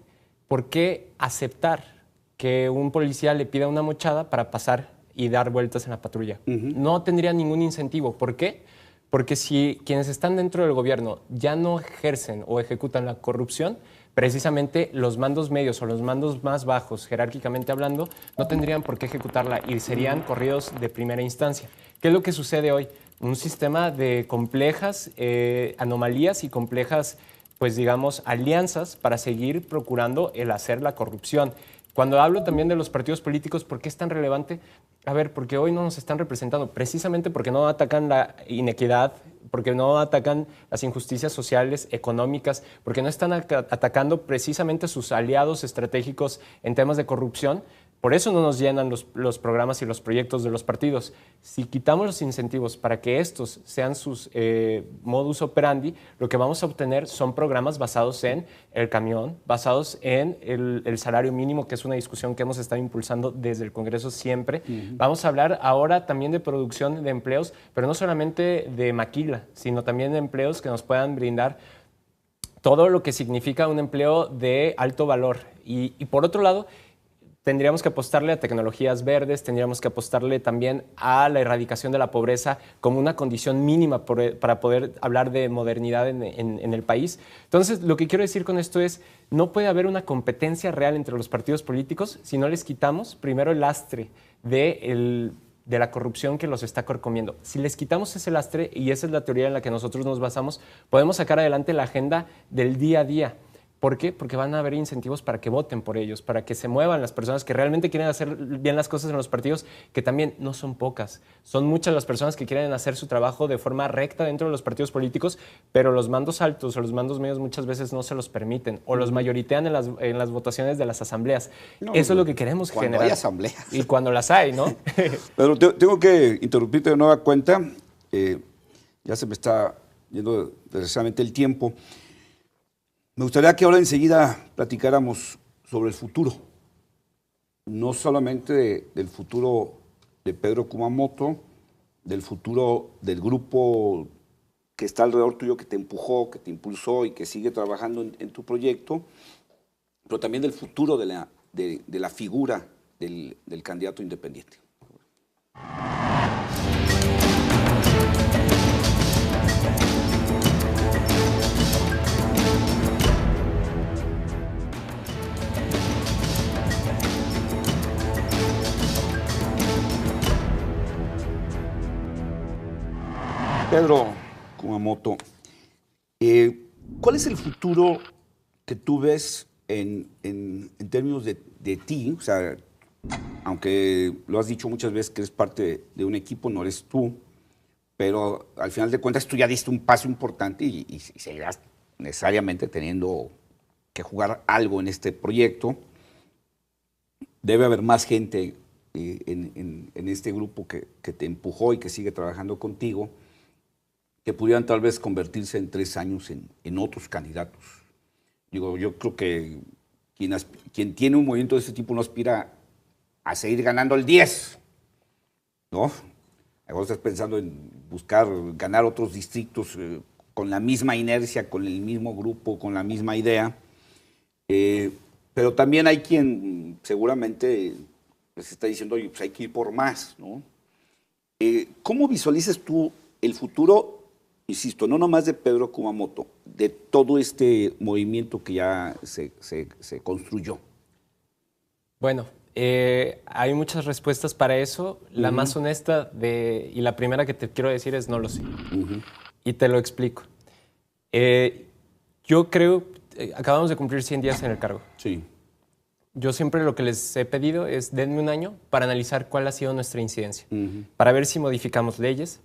por qué aceptar que un policía le pida una mochada para pasar y dar vueltas en la patrulla? No tendría ningún incentivo. ¿Por qué? Porque si quienes están dentro del gobierno ya no ejercen o ejecutan la corrupción, precisamente los mandos medios o los mandos más bajos, jerárquicamente hablando, no tendrían por qué ejecutarla y serían corridos de primera instancia. ¿Qué es lo que sucede hoy? Un sistema de complejas anomalías y complejas, pues digamos, alianzas para seguir procurando el hacer la corrupción. Cuando hablo también de los partidos políticos, ¿por qué es tan relevante? A ver, porque hoy no nos están representando, precisamente porque no atacan la inequidad, porque no atacan las injusticias sociales, económicas, porque no están atacando precisamente a sus aliados estratégicos en temas de corrupción. Por eso no nos llenan los programas y los proyectos de los partidos. Si quitamos los incentivos para que estos sean sus modus operandi, lo que vamos a obtener son programas basados en el camión, basados en el salario mínimo, que es una discusión que hemos estado impulsando desde el Congreso siempre. Vamos a hablar ahora también de producción de empleos, pero no solamente de maquila, sino también de empleos que nos puedan brindar todo lo que significa un empleo de alto valor. Y por otro lado, tendríamos que apostarle a tecnologías verdes, tendríamos que apostarle también a la erradicación de la pobreza como una condición mínima para poder hablar de modernidad en el país. Entonces, lo que quiero decir con esto es, no puede haber una competencia real entre los partidos políticos si no les quitamos primero el lastre de la corrupción que los está carcomiendo. Si les quitamos ese lastre, y esa es la teoría en la que nosotros nos basamos, podemos sacar adelante la agenda del día a día. ¿Por qué? Porque van a haber incentivos para que voten por ellos, para que se muevan las personas que realmente quieren hacer bien las cosas en los partidos, que también no son pocas. Son muchas las personas que quieren hacer su trabajo de forma recta dentro de los partidos políticos, pero los mandos altos o los mandos medios muchas veces no se los permiten o los mayoritean en las votaciones de las asambleas. No, eso es lo que queremos cuando generar. Hay asambleas. Y cuando las hay, ¿no? Pero tengo que interrumpirte de nueva cuenta. Ya se me está yendo desgraciadamente el tiempo. Me gustaría que ahora enseguida platicáramos sobre el futuro, no solamente del futuro de Pedro Kumamoto, del futuro del grupo que está alrededor tuyo, que te empujó, que te impulsó y que sigue trabajando en tu proyecto, pero también del futuro de la figura del candidato independiente. Pedro Kumamoto, ¿cuál es el futuro que tú ves en términos de ti? O sea, aunque lo has dicho muchas veces que eres parte de un equipo, no eres tú, pero al final de cuentas tú ya diste un paso importante y seguirás necesariamente teniendo que jugar algo en este proyecto. Debe haber más gente en este grupo que te empujó y que sigue trabajando contigo, que pudieran tal vez convertirse en 3 años en otros candidatos. Digo, yo creo que quien tiene un movimiento de ese tipo no aspira a seguir ganando el 10, ¿no? Ahora estás pensando en buscar ganar otros distritos con la misma inercia, con el mismo grupo, con la misma idea. Pero también hay quien seguramente les está diciendo, oye, pues hay que ir por más, ¿no? ¿Cómo visualizas tú el futuro? Insisto, no nomás de Pedro Kumamoto, de todo este movimiento que ya se construyó. Bueno, hay muchas respuestas para eso. La más honesta y la primera que te quiero decir es no lo sé. Y te lo explico. Yo creo, acabamos de cumplir 100 días en el cargo. Sí. Yo siempre lo que les he pedido es denme un año para analizar cuál ha sido nuestra incidencia, para ver si modificamos leyes,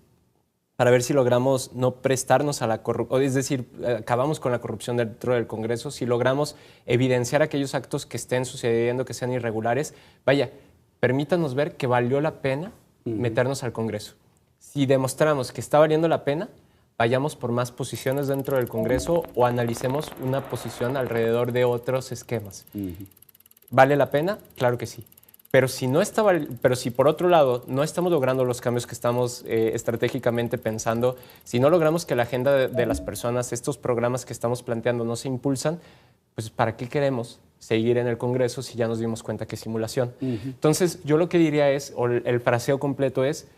para ver si logramos no prestarnos a la corrupción, es decir, acabamos con la corrupción dentro del Congreso, si logramos evidenciar aquellos actos que estén sucediendo, que sean irregulares. Vaya, permítanos ver que valió la pena meternos al Congreso. Si demostramos que está valiendo la pena, vayamos por más posiciones dentro del Congreso o analicemos una posición alrededor de otros esquemas. ¿Vale la pena? Claro que sí. Pero si por otro lado no estamos logrando los cambios que estamos estratégicamente pensando, si no logramos que la agenda de las personas, estos programas que estamos planteando no se impulsan, pues ¿para qué queremos seguir en el Congreso si ya nos dimos cuenta que es simulación? Entonces yo lo que diría es, o el fraseo completo es,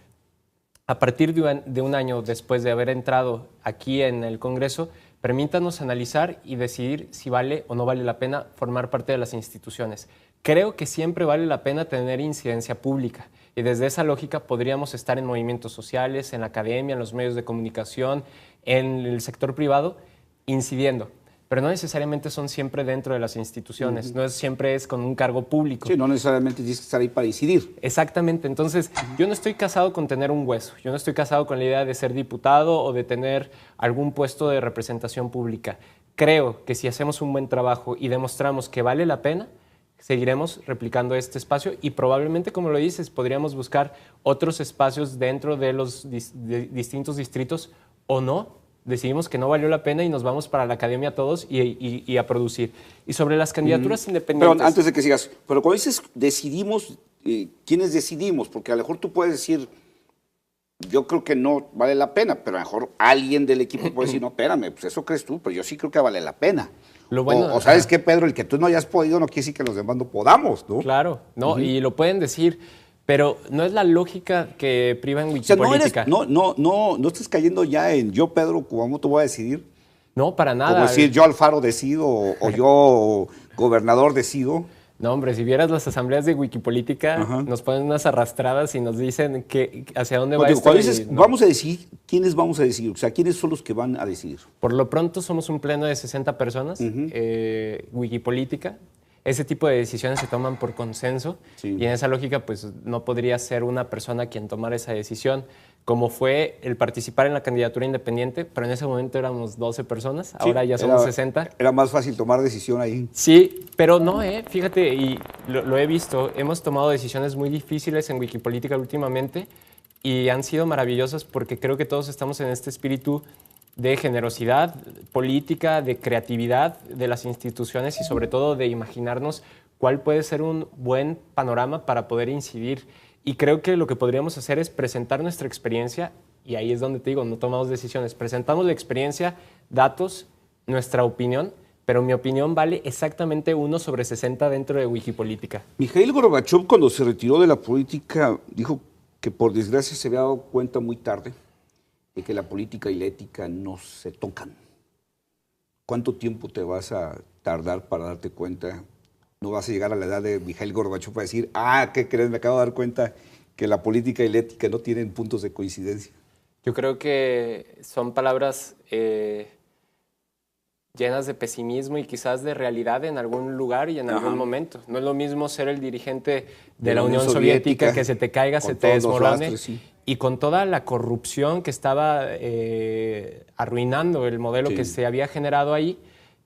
a partir de un año después de haber entrado aquí en el Congreso, permítanos analizar y decidir si vale o no vale la pena formar parte de las instituciones. Creo que siempre vale la pena tener incidencia pública y desde esa lógica podríamos estar en movimientos sociales, en la academia, en los medios de comunicación, en el sector privado, incidiendo. Pero no necesariamente son siempre dentro de las instituciones, no siempre es con un cargo público. Sí, no necesariamente tienes que estar ahí para incidir. Exactamente, entonces yo no estoy casado con tener un hueso, yo no estoy casado con la idea de ser diputado o de tener algún puesto de representación pública. Creo que si hacemos un buen trabajo y demostramos que vale la pena, seguiremos replicando este espacio y probablemente, como lo dices, podríamos buscar otros espacios dentro de los distintos distritos o no. Decidimos que no valió la pena y nos vamos para la academia todos y a producir. Y sobre las candidaturas independientes... Pero antes de que sigas, pero cuando dices decidimos, ¿quiénes decidimos? Porque a lo mejor tú puedes decir, yo creo que no vale la pena, pero a lo mejor alguien del equipo puede decir, no, espérame, pues eso crees tú, pero yo sí creo que vale la pena. Lo bueno, o ¿sabes qué, Pedro? El que tú no hayas podido no quiere decir que los demás no podamos, ¿no? Claro, ¿no? Y lo pueden decir, pero no es la lógica que priva en O sea, Wikipolítica. no estás cayendo ya en yo, Pedro Kumamoto, voy a decidir. No, para nada. Como decir yo, Alfaro, decido, o yo, gobernador, decido. No, hombre, si vieras las asambleas de Wikipolítica, nos ponen unas arrastradas y nos dicen hacia dónde va esto. Cuando dices, no. vamos a decidir, ¿quiénes vamos a decidir? O sea, ¿quiénes son los que van a decidir? Por lo pronto somos un pleno de 60 personas, Wikipolítica. Ese tipo de decisiones se toman por consenso y en esa lógica pues no podría ser una persona quien tomara esa decisión, como fue el participar en la candidatura independiente, pero en ese momento éramos 12 personas, ahora ya somos 60. Era más fácil tomar decisión ahí. Sí, pero no, fíjate, y lo he visto, hemos tomado decisiones muy difíciles en Wikipolítica últimamente y han sido maravillosas porque creo que todos estamos en este espíritu de generosidad política, de creatividad de las instituciones y sobre todo de imaginarnos cuál puede ser un buen panorama para poder incidir. Y creo que lo que podríamos hacer es presentar nuestra experiencia, y ahí es donde te digo, no tomamos decisiones, presentamos la experiencia, datos, nuestra opinión, pero mi opinión vale exactamente 1 sobre 60 dentro de Wikipolítica. Mikhail Gorbachev, cuando se retiró de la política, dijo que por desgracia se había dado cuenta muy tarde de que la política y la ética no se tocan. ¿Cuánto tiempo te vas a tardar para darte cuenta? No vas a llegar a la edad de Mikhail Gorbachev para decir, ¿qué crees? Me acabo de dar cuenta que la política y la ética no tienen puntos de coincidencia. Yo creo que son palabras llenas de pesimismo y quizás de realidad en algún lugar y en algún momento. No es lo mismo ser el dirigente de la Unión Soviética, que se te caiga, se te desmorone, y con toda la corrupción que estaba arruinando el modelo que se había generado ahí,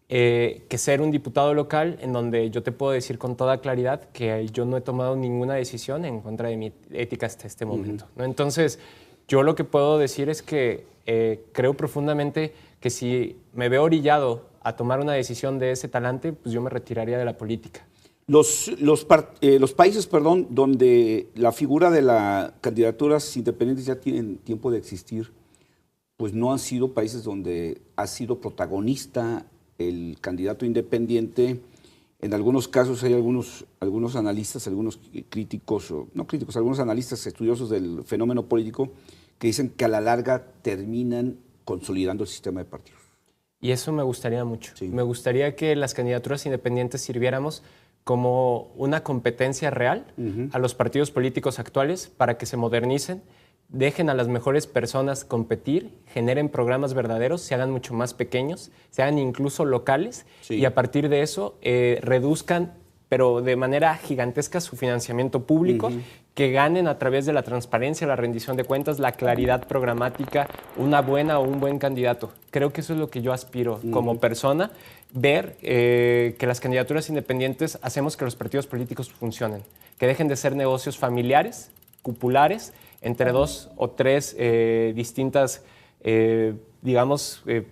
que ser un diputado local en donde yo te puedo decir con toda claridad que yo no he tomado ninguna decisión en contra de mi ética hasta este momento, ¿no? Entonces, yo lo que puedo decir es que creo profundamente que si me veo orillado a tomar una decisión de ese talante, pues yo me retiraría de la política. Los países, donde la figura de las candidaturas independientes ya tienen tiempo de existir, pues no han sido países donde ha sido protagonista el candidato independiente. En algunos casos hay algunos analistas, algunos críticos, algunos analistas estudiosos del fenómeno político que dicen que a la larga terminan consolidando el sistema de partidos. Y eso me gustaría mucho. Sí. Me gustaría que las candidaturas independientes sirviéramos como una competencia real a los partidos políticos actuales para que se modernicen, dejen a las mejores personas competir, generen programas verdaderos, se hagan mucho más pequeños, sean incluso locales y a partir de eso reduzcan, pero de manera gigantesca, su financiamiento público, que ganen a través de la transparencia, la rendición de cuentas, la claridad programática, una buena o un buen candidato. Creo que eso es lo que yo aspiro como persona, ver que las candidaturas independientes hacemos que los partidos políticos funcionen, que dejen de ser negocios familiares, cupulares, entre 2 o 3 distintas,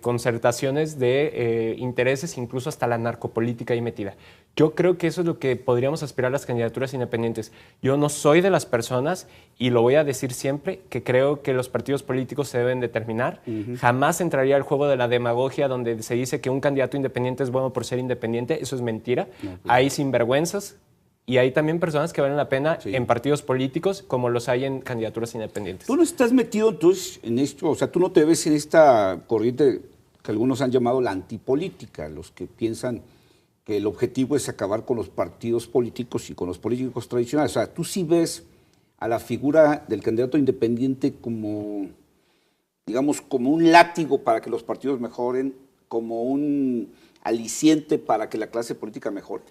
concertaciones de intereses, incluso hasta la narcopolítica ahí metida. Yo creo que eso es lo que podríamos aspirar a las candidaturas independientes. Yo no soy de las personas, y lo voy a decir siempre, que creo que los partidos políticos se deben determinar. Jamás entraría al juego de la demagogia donde se dice que un candidato independiente es bueno por ser independiente. Eso es mentira. Hay sinvergüenzas. Y hay también personas que valen la pena en partidos políticos como los hay en candidaturas independientes. Tú no estás metido entonces en esto, o sea, tú no te ves en esta corriente que algunos han llamado la antipolítica, los que piensan que el objetivo es acabar con los partidos políticos y con los políticos tradicionales. O sea, tú sí ves a la figura del candidato independiente como, digamos, como un látigo para que los partidos mejoren, como un aliciente para que la clase política mejore.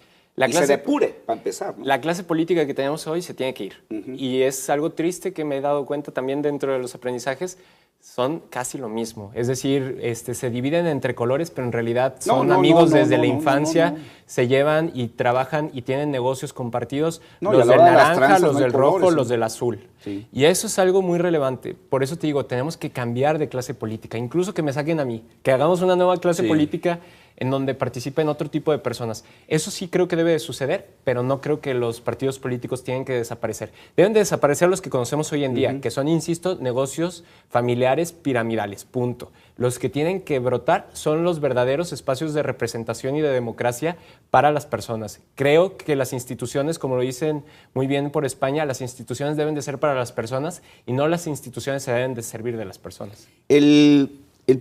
Se depure, para empezar, ¿no? La clase política que tenemos hoy se tiene que ir. Y es algo triste que me he dado cuenta también dentro de los aprendizajes. Son casi lo mismo. Es decir, se dividen entre colores, pero en realidad son amigos desde la infancia, se llevan y trabajan y tienen negocios compartidos, los del naranja, los del rojo, los del azul. Sí. Y eso es algo muy relevante. Por eso te digo, tenemos que cambiar de clase política, incluso que me saquen a mí, que hagamos una nueva clase política en donde participen otro tipo de personas. Eso sí creo que debe de suceder, pero no creo que los partidos políticos tienen que desaparecer. Deben de desaparecer los que conocemos hoy en día, que son, insisto, negocios familiares piramidales, punto. Los que tienen que brotar son los verdaderos espacios de representación y de democracia para las personas. Creo que las instituciones, como lo dicen muy bien por España, las instituciones deben de ser para las personas y no las instituciones se deben de servir de las personas. El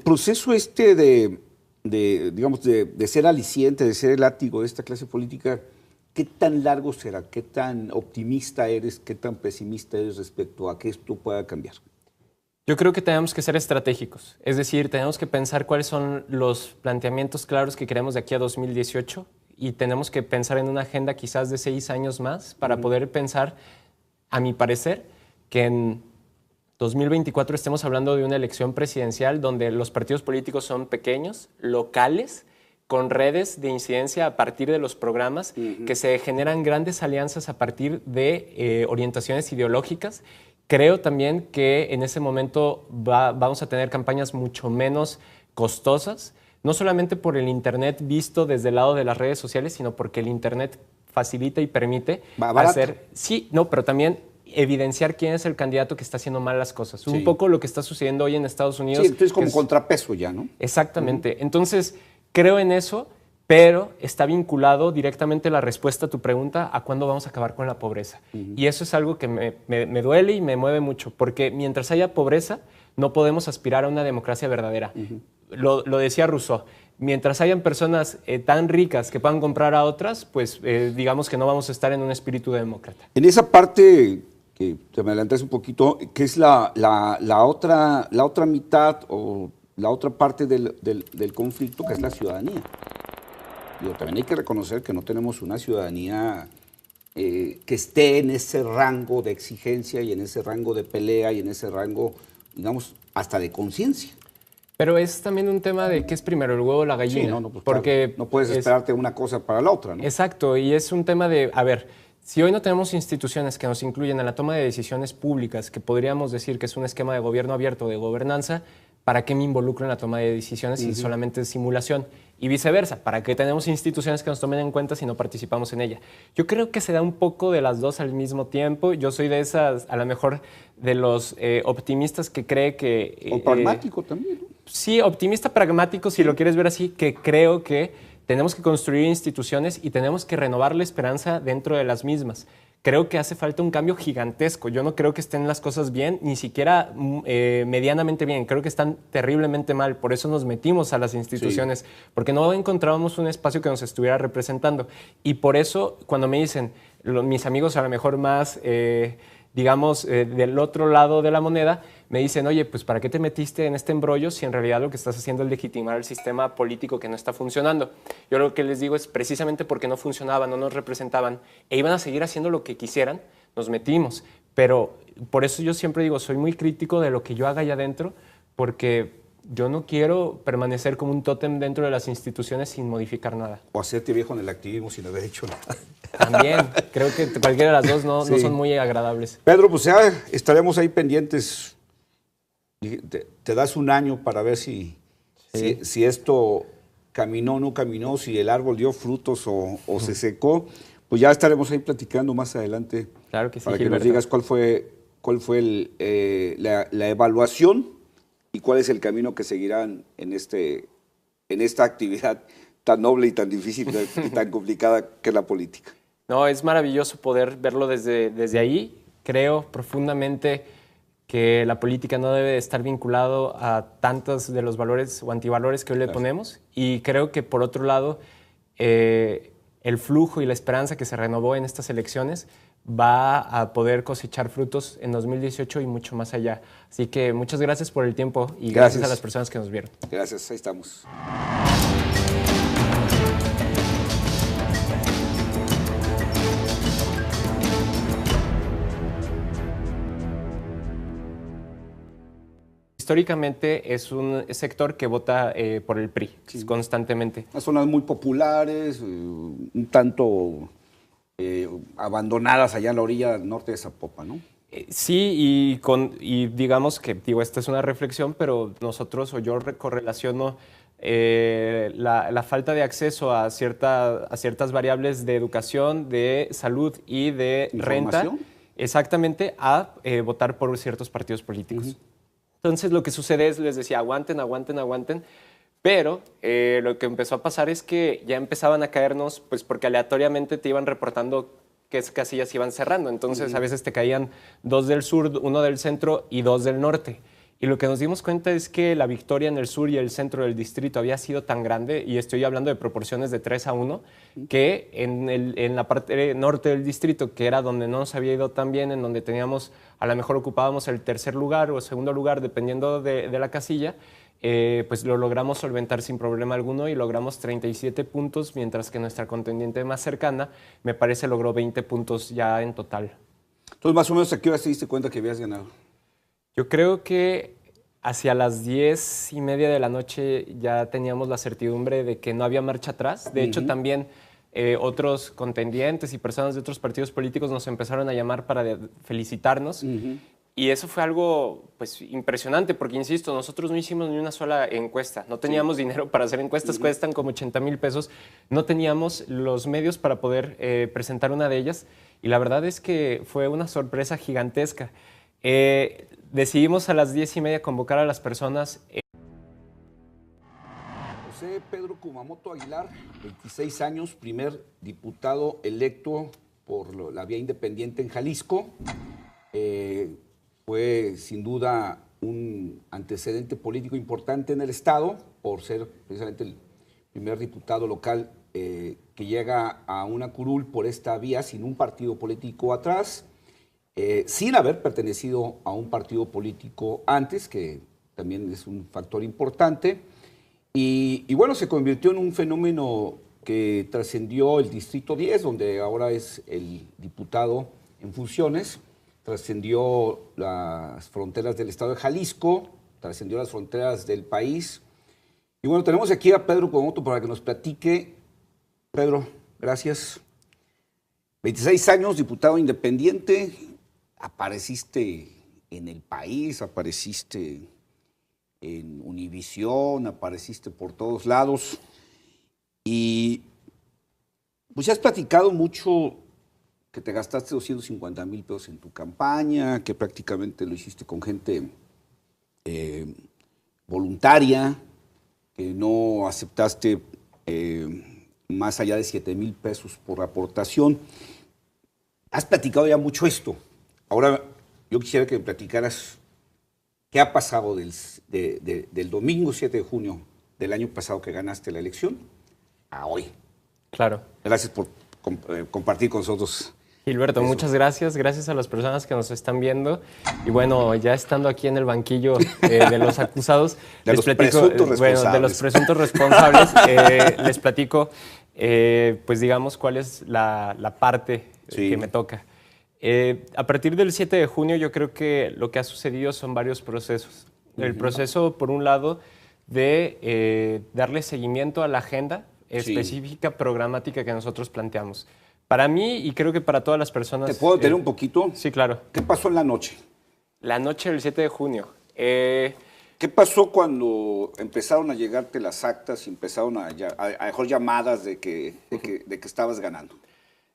proceso digamos, de ser aliciente, de ser el látigo de esta clase política, ¿qué tan largo será? ¿Qué tan optimista eres? ¿Qué tan pesimista eres respecto a que esto pueda cambiar? Yo creo que tenemos que ser estratégicos, es decir, tenemos que pensar cuáles son los planteamientos claros que queremos de aquí a 2018 y tenemos que pensar en una agenda quizás de 6 años más para poder pensar, a mi parecer, que en 2024 estemos hablando de una elección presidencial donde los partidos políticos son pequeños, locales, con redes de incidencia a partir de los programas, que se generan grandes alianzas a partir de orientaciones ideológicas. Creo también que en ese momento vamos a tener campañas mucho menos costosas, no solamente por el Internet visto desde el lado de las redes sociales, sino porque el Internet facilita y permite hacer... Sí, no, pero también evidenciar quién es el candidato que está haciendo mal las cosas. Sí. Un poco lo que está sucediendo hoy en Estados Unidos. Sí, entonces como contrapeso ya, ¿no? Exactamente. Entonces, creo en eso, pero está vinculado directamente la respuesta a tu pregunta a cuándo vamos a acabar con la pobreza. Y eso es algo que me duele y me mueve mucho, porque mientras haya pobreza, no podemos aspirar a una democracia verdadera. Lo decía Rousseau. Mientras hayan personas tan ricas que puedan comprar a otras, pues digamos que no vamos a estar en un espíritu demócrata. En esa parte que te me adelantas un poquito, que es la otra mitad o la otra parte del conflicto, que es la ciudadanía. También hay que reconocer que no tenemos una ciudadanía que esté en ese rango de exigencia y en ese rango de pelea y en ese rango, digamos, hasta de conciencia. Pero es también un tema de qué es primero, el huevo o la gallina. Sí, pues porque claro, no puedes esperarte una cosa para la otra, ¿no? Exacto, y es un tema de, a ver, si hoy no tenemos instituciones que nos incluyen en la toma de decisiones públicas, que podríamos decir que es un esquema de gobierno abierto, de gobernanza, ¿para qué me involucro en la toma de decisiones si solamente es simulación? Y viceversa, ¿para qué tenemos instituciones que nos tomen en cuenta si no participamos en ella? Yo creo que se da un poco de las dos al mismo tiempo. Yo soy de esas, a lo mejor, de los optimistas que cree que... O pragmático también, ¿no? Sí, optimista pragmático, si lo quieres ver así, que creo que tenemos que construir instituciones y tenemos que renovar la esperanza dentro de las mismas. Creo que hace falta un cambio gigantesco. Yo no creo que estén las cosas bien, ni siquiera medianamente bien. Creo que están terriblemente mal. Por eso nos metimos a las instituciones, porque no encontrábamos un espacio que nos estuviera representando. Y por eso, cuando me dicen, mis amigos a lo mejor más, digamos, del otro lado de la moneda, me dicen, oye, pues ¿para qué te metiste en este embrollo si en realidad lo que estás haciendo es legitimar el sistema político que no está funcionando? Yo lo que les digo es precisamente porque no funcionaban, no nos representaban e iban a seguir haciendo lo que quisieran, nos metimos. Pero por eso yo siempre digo, soy muy crítico de lo que yo haga allá adentro, porque yo no quiero permanecer como un tótem dentro de las instituciones sin modificar nada. O hacerte viejo en el activismo sin haber hecho nada. También, creo que cualquiera de las dos no son muy agradables. Pedro, pues ya estaremos ahí pendientes. Te das un año para ver si esto caminó o no caminó, si el árbol dio frutos o se secó. Pues ya estaremos ahí platicando más adelante. Claro que sí, para que Gilberto. nos digas cuál fue la evaluación y cuál es el camino que seguirán en esta actividad tan noble y tan difícil y tan complicada que es la política. No, es maravilloso poder verlo desde ahí. Creo profundamente que la política no debe estar vinculado a tantos de los valores o antivalores que hoy le ponemos. Y creo que, por otro lado, el flujo y la esperanza que se renovó en estas elecciones va a poder cosechar frutos en 2018 y mucho más allá. Así que muchas gracias por el tiempo y gracias a las personas que nos vieron. Gracias, ahí estamos. Históricamente es un sector que vota por el PRI constantemente. Las zonas muy populares, un tanto abandonadas allá en la orilla norte de Zapopan, ¿no? Sí, y digamos que, esta es una reflexión, pero nosotros o yo correlaciono la falta de acceso a ciertas variables de educación, de salud y de renta, exactamente, a votar por ciertos partidos políticos. Entonces lo que sucede es, les decía, aguanten, aguanten, aguanten, pero lo que empezó a pasar es que ya empezaban a caernos, pues porque aleatoriamente te iban reportando qué casillas iban cerrando. Entonces a veces te caían 2 del sur, 1 del centro y 2 del norte. Y lo que nos dimos cuenta es que la victoria en el sur y el centro del distrito había sido tan grande, y estoy hablando de proporciones de 3-1, que en la parte norte del distrito, que era donde no nos había ido tan bien, en donde teníamos, a lo mejor ocupábamos el tercer lugar o segundo lugar, dependiendo de la casilla, pues lo logramos solventar sin problema alguno y logramos 37 puntos, mientras que nuestra contendiente más cercana, me parece, logró 20 puntos ya en total. Entonces, más o menos, ¿a qué hora te diste cuenta que habías ganado? Yo creo que hacia las 10:30 de la noche ya teníamos la certidumbre de que no había marcha atrás. De hecho, también otros contendientes y personas de otros partidos políticos nos empezaron a llamar para felicitarnos. Y eso fue algo, pues, impresionante, porque, insisto, nosotros no hicimos ni una sola encuesta. No teníamos dinero para hacer encuestas, cuestan como 80,000 pesos. No teníamos los medios para poder presentar una de ellas. Y la verdad es que fue una sorpresa gigantesca. Decidimos a las 10:30 convocar a las personas. José Pedro Kumamoto Aguilar, 26 años, primer diputado electo por la vía independiente en Jalisco. Fue sin duda un antecedente político importante en el Estado por ser precisamente el primer diputado local que llega a una curul por esta vía sin un partido político atrás. Sin haber pertenecido a un partido político antes, que también es un factor importante. Y bueno, se convirtió en un fenómeno que trascendió el Distrito 10, donde ahora es el diputado en funciones, trascendió las fronteras del estado de Jalisco, trascendió las fronteras del país. Y bueno, tenemos aquí a Pedro Kumamoto para que nos platique. Pedro, gracias. 26 años, diputado independiente. Apareciste en El País, apareciste en Univisión, apareciste por todos lados y pues ya has platicado mucho que te gastaste 250,000 pesos en tu campaña, que prácticamente lo hiciste con gente voluntaria, que no aceptaste más allá de 7,000 pesos por aportación. Has platicado ya mucho esto. Ahora, yo quisiera que me platicaras qué ha pasado del domingo 7 de junio del año pasado que ganaste la elección a hoy. Claro. Gracias por compartir con nosotros. Gilberto, eso. Muchas gracias. Gracias a las personas que nos están viendo. Y bueno, ya estando aquí en el banquillo de los acusados, de los presuntos responsables. De los presuntos responsables, les platico, pues digamos, cuál es la parte que me toca. A partir del 7 de junio yo creo que lo que ha sucedido son varios procesos. El proceso, por un lado, de darle seguimiento a la agenda específica, programática que nosotros planteamos. Para mí, y creo que para todas las personas... ¿Te puedo tener un poquito? Sí, claro. ¿Qué pasó en la noche? La noche del 7 de junio. ¿Qué pasó cuando empezaron a llegarte las actas y empezaron a mejor llamadas de que estabas ganando?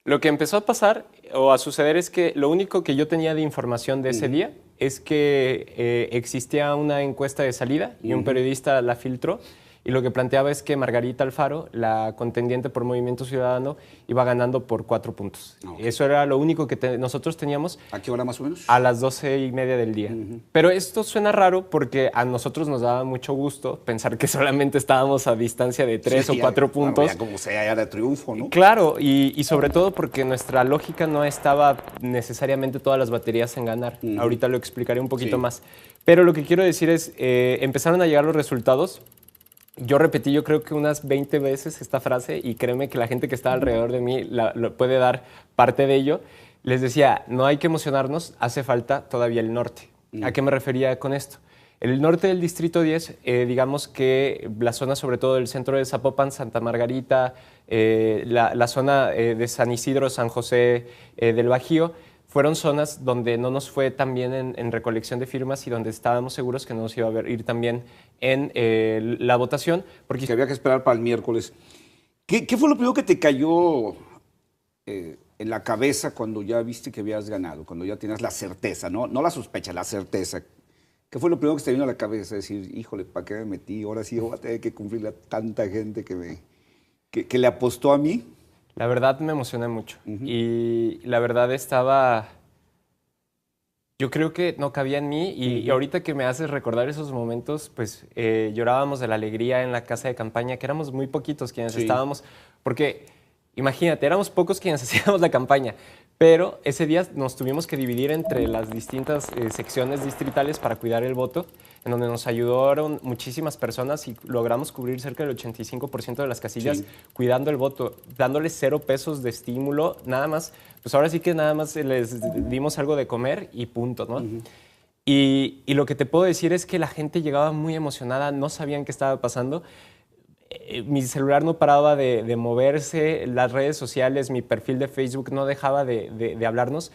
Lo que empezó a pasar o a suceder es que lo único que yo tenía de información de ese día es que existía una encuesta de salida y un periodista la filtró, y lo que planteaba es que Margarita Alfaro, la contendiente por Movimiento Ciudadano, iba ganando por 4 puntos. Okay. Eso era lo único que nosotros teníamos. ¿A qué hora más o menos? A las 12:30 del día. Pero esto suena raro porque a nosotros nos daba mucho gusto pensar que solamente estábamos a distancia de 3 o 4 puntos. Ya como sea, ya era triunfo, ¿no? Claro, y sobre todo porque nuestra lógica no estaba necesariamente todas las baterías en ganar. Ahorita lo explicaré un poquito más. Pero lo que quiero decir es, empezaron a llegar los resultados. Yo repetí, yo creo que unas 20 veces esta frase, y créeme que la gente que está alrededor de mí lo puede dar parte de ello. Les decía, no hay que emocionarnos, hace falta todavía el norte. ¿A qué me refería con esto? El norte del Distrito 10, digamos que la zona sobre todo del centro de Zapopan, Santa Margarita, la zona de San Isidro, San José del Bajío, fueron zonas donde no nos fue tan bien en recolección de firmas y donde estábamos seguros que no nos iba a ir tan bien en la votación. Porque había que esperar para el miércoles. ¿Qué fue lo primero que te cayó en la cabeza cuando ya viste que habías ganado? Cuando ya tenías la certeza, no la sospecha, la certeza. ¿Qué fue lo primero que te vino a la cabeza? Decir, híjole, ¿para qué me metí? Ahora sí voy a tener que cumplirle a tanta gente que le apostó a mí. La verdad me emocioné mucho. Y la verdad yo creo que no cabía en mí y ahorita que me haces recordar esos momentos, pues llorábamos de la alegría en la casa de campaña, que éramos muy poquitos quienes estábamos, porque imagínate, éramos pocos quienes hacíamos la campaña, pero ese día nos tuvimos que dividir entre las distintas secciones distritales para cuidar el voto, en donde nos ayudaron muchísimas personas y logramos cubrir cerca del 85% de las casillas cuidando el voto, dándoles 0 pesos de estímulo, nada más, pues ahora sí que nada más les dimos algo de comer y punto, ¿no? Y lo que te puedo decir es que la gente llegaba muy emocionada, no sabían qué estaba pasando. Mi celular no paraba de moverse, las redes sociales, mi perfil de Facebook no dejaba de hablarnos.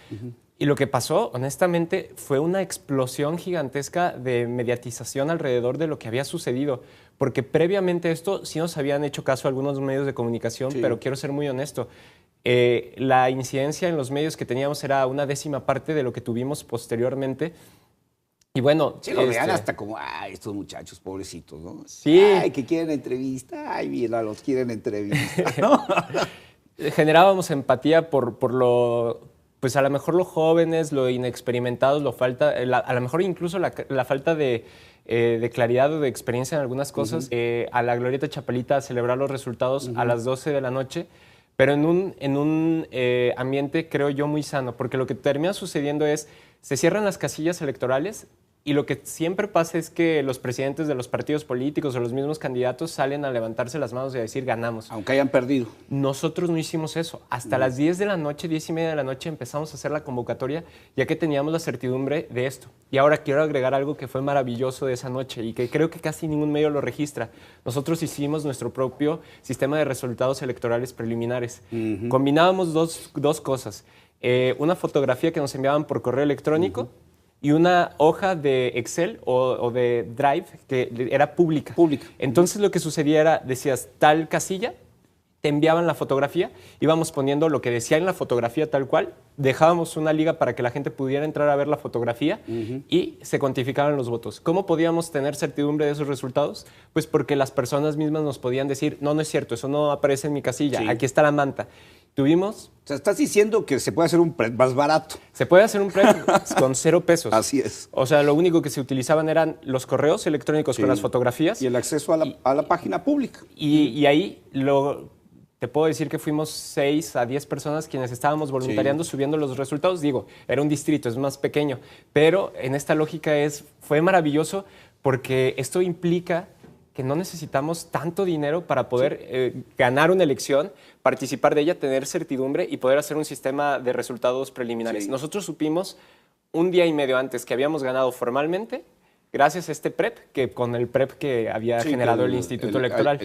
Y lo que pasó, honestamente, fue una explosión gigantesca de mediatización alrededor de lo que había sucedido. Porque previamente a esto sí nos habían hecho caso algunos medios de comunicación, pero quiero ser muy honesto. La incidencia en los medios que teníamos era una 10ª parte de lo que tuvimos posteriormente. Y bueno, sí, lo vean hasta como, ay, estos muchachos pobrecitos, ¿no? Sí. Ay, que quieren entrevista, ay, mira, los quieren entrevista, ¿no? Generábamos empatía por lo, pues a lo mejor los jóvenes, lo inexperimentados, a lo mejor incluso la falta de claridad o de experiencia en algunas cosas. A la Glorieta Chapalita a celebrar los resultados a las 12 de la noche, pero en un ambiente, creo yo, muy sano, porque lo que termina sucediendo es, se cierran las casillas electorales y lo que siempre pasa es que los presidentes de los partidos políticos o los mismos candidatos salen a levantarse las manos y a decir, ganamos. Aunque hayan perdido. Nosotros no hicimos eso. Hasta las 10 de la noche, 10:30 de la noche, empezamos a hacer la convocatoria, ya que teníamos la certidumbre de esto. Y ahora quiero agregar algo que fue maravilloso de esa noche y que creo que casi ningún medio lo registra. Nosotros hicimos nuestro propio sistema de resultados electorales preliminares. Combinábamos dos cosas. Una fotografía que nos enviaban por correo electrónico y una hoja de Excel o de Drive que era pública. Entonces lo que sucedía era, decías tal casilla, te enviaban la fotografía, íbamos poniendo lo que decía en la fotografía tal cual, dejábamos una liga para que la gente pudiera entrar a ver la fotografía y se cuantificaban los votos. ¿Cómo podíamos tener certidumbre de esos resultados? Pues porque las personas mismas nos podían decir, no es cierto, eso no aparece en mi casilla, aquí está la manta. Tuvimos... O sea, estás diciendo que se puede hacer un PREP más barato. Se puede hacer un PREP con 0 pesos. Así es. O sea, lo único que se utilizaban eran los correos electrónicos con las fotografías. Y el acceso a la página pública. Y ahí te puedo decir que fuimos 6 a 10 personas quienes estábamos voluntariando, subiendo los resultados. Digo, era un distrito, es más pequeño. Pero en esta lógica fue maravilloso porque esto implica que no necesitamos tanto dinero para poder ganar una elección, participar de ella, tener certidumbre y poder hacer un sistema de resultados preliminares. Nosotros supimos 1 día y medio antes que habíamos ganado formalmente, gracias a este PREP, que con el PREP que había generado el Instituto Electoral.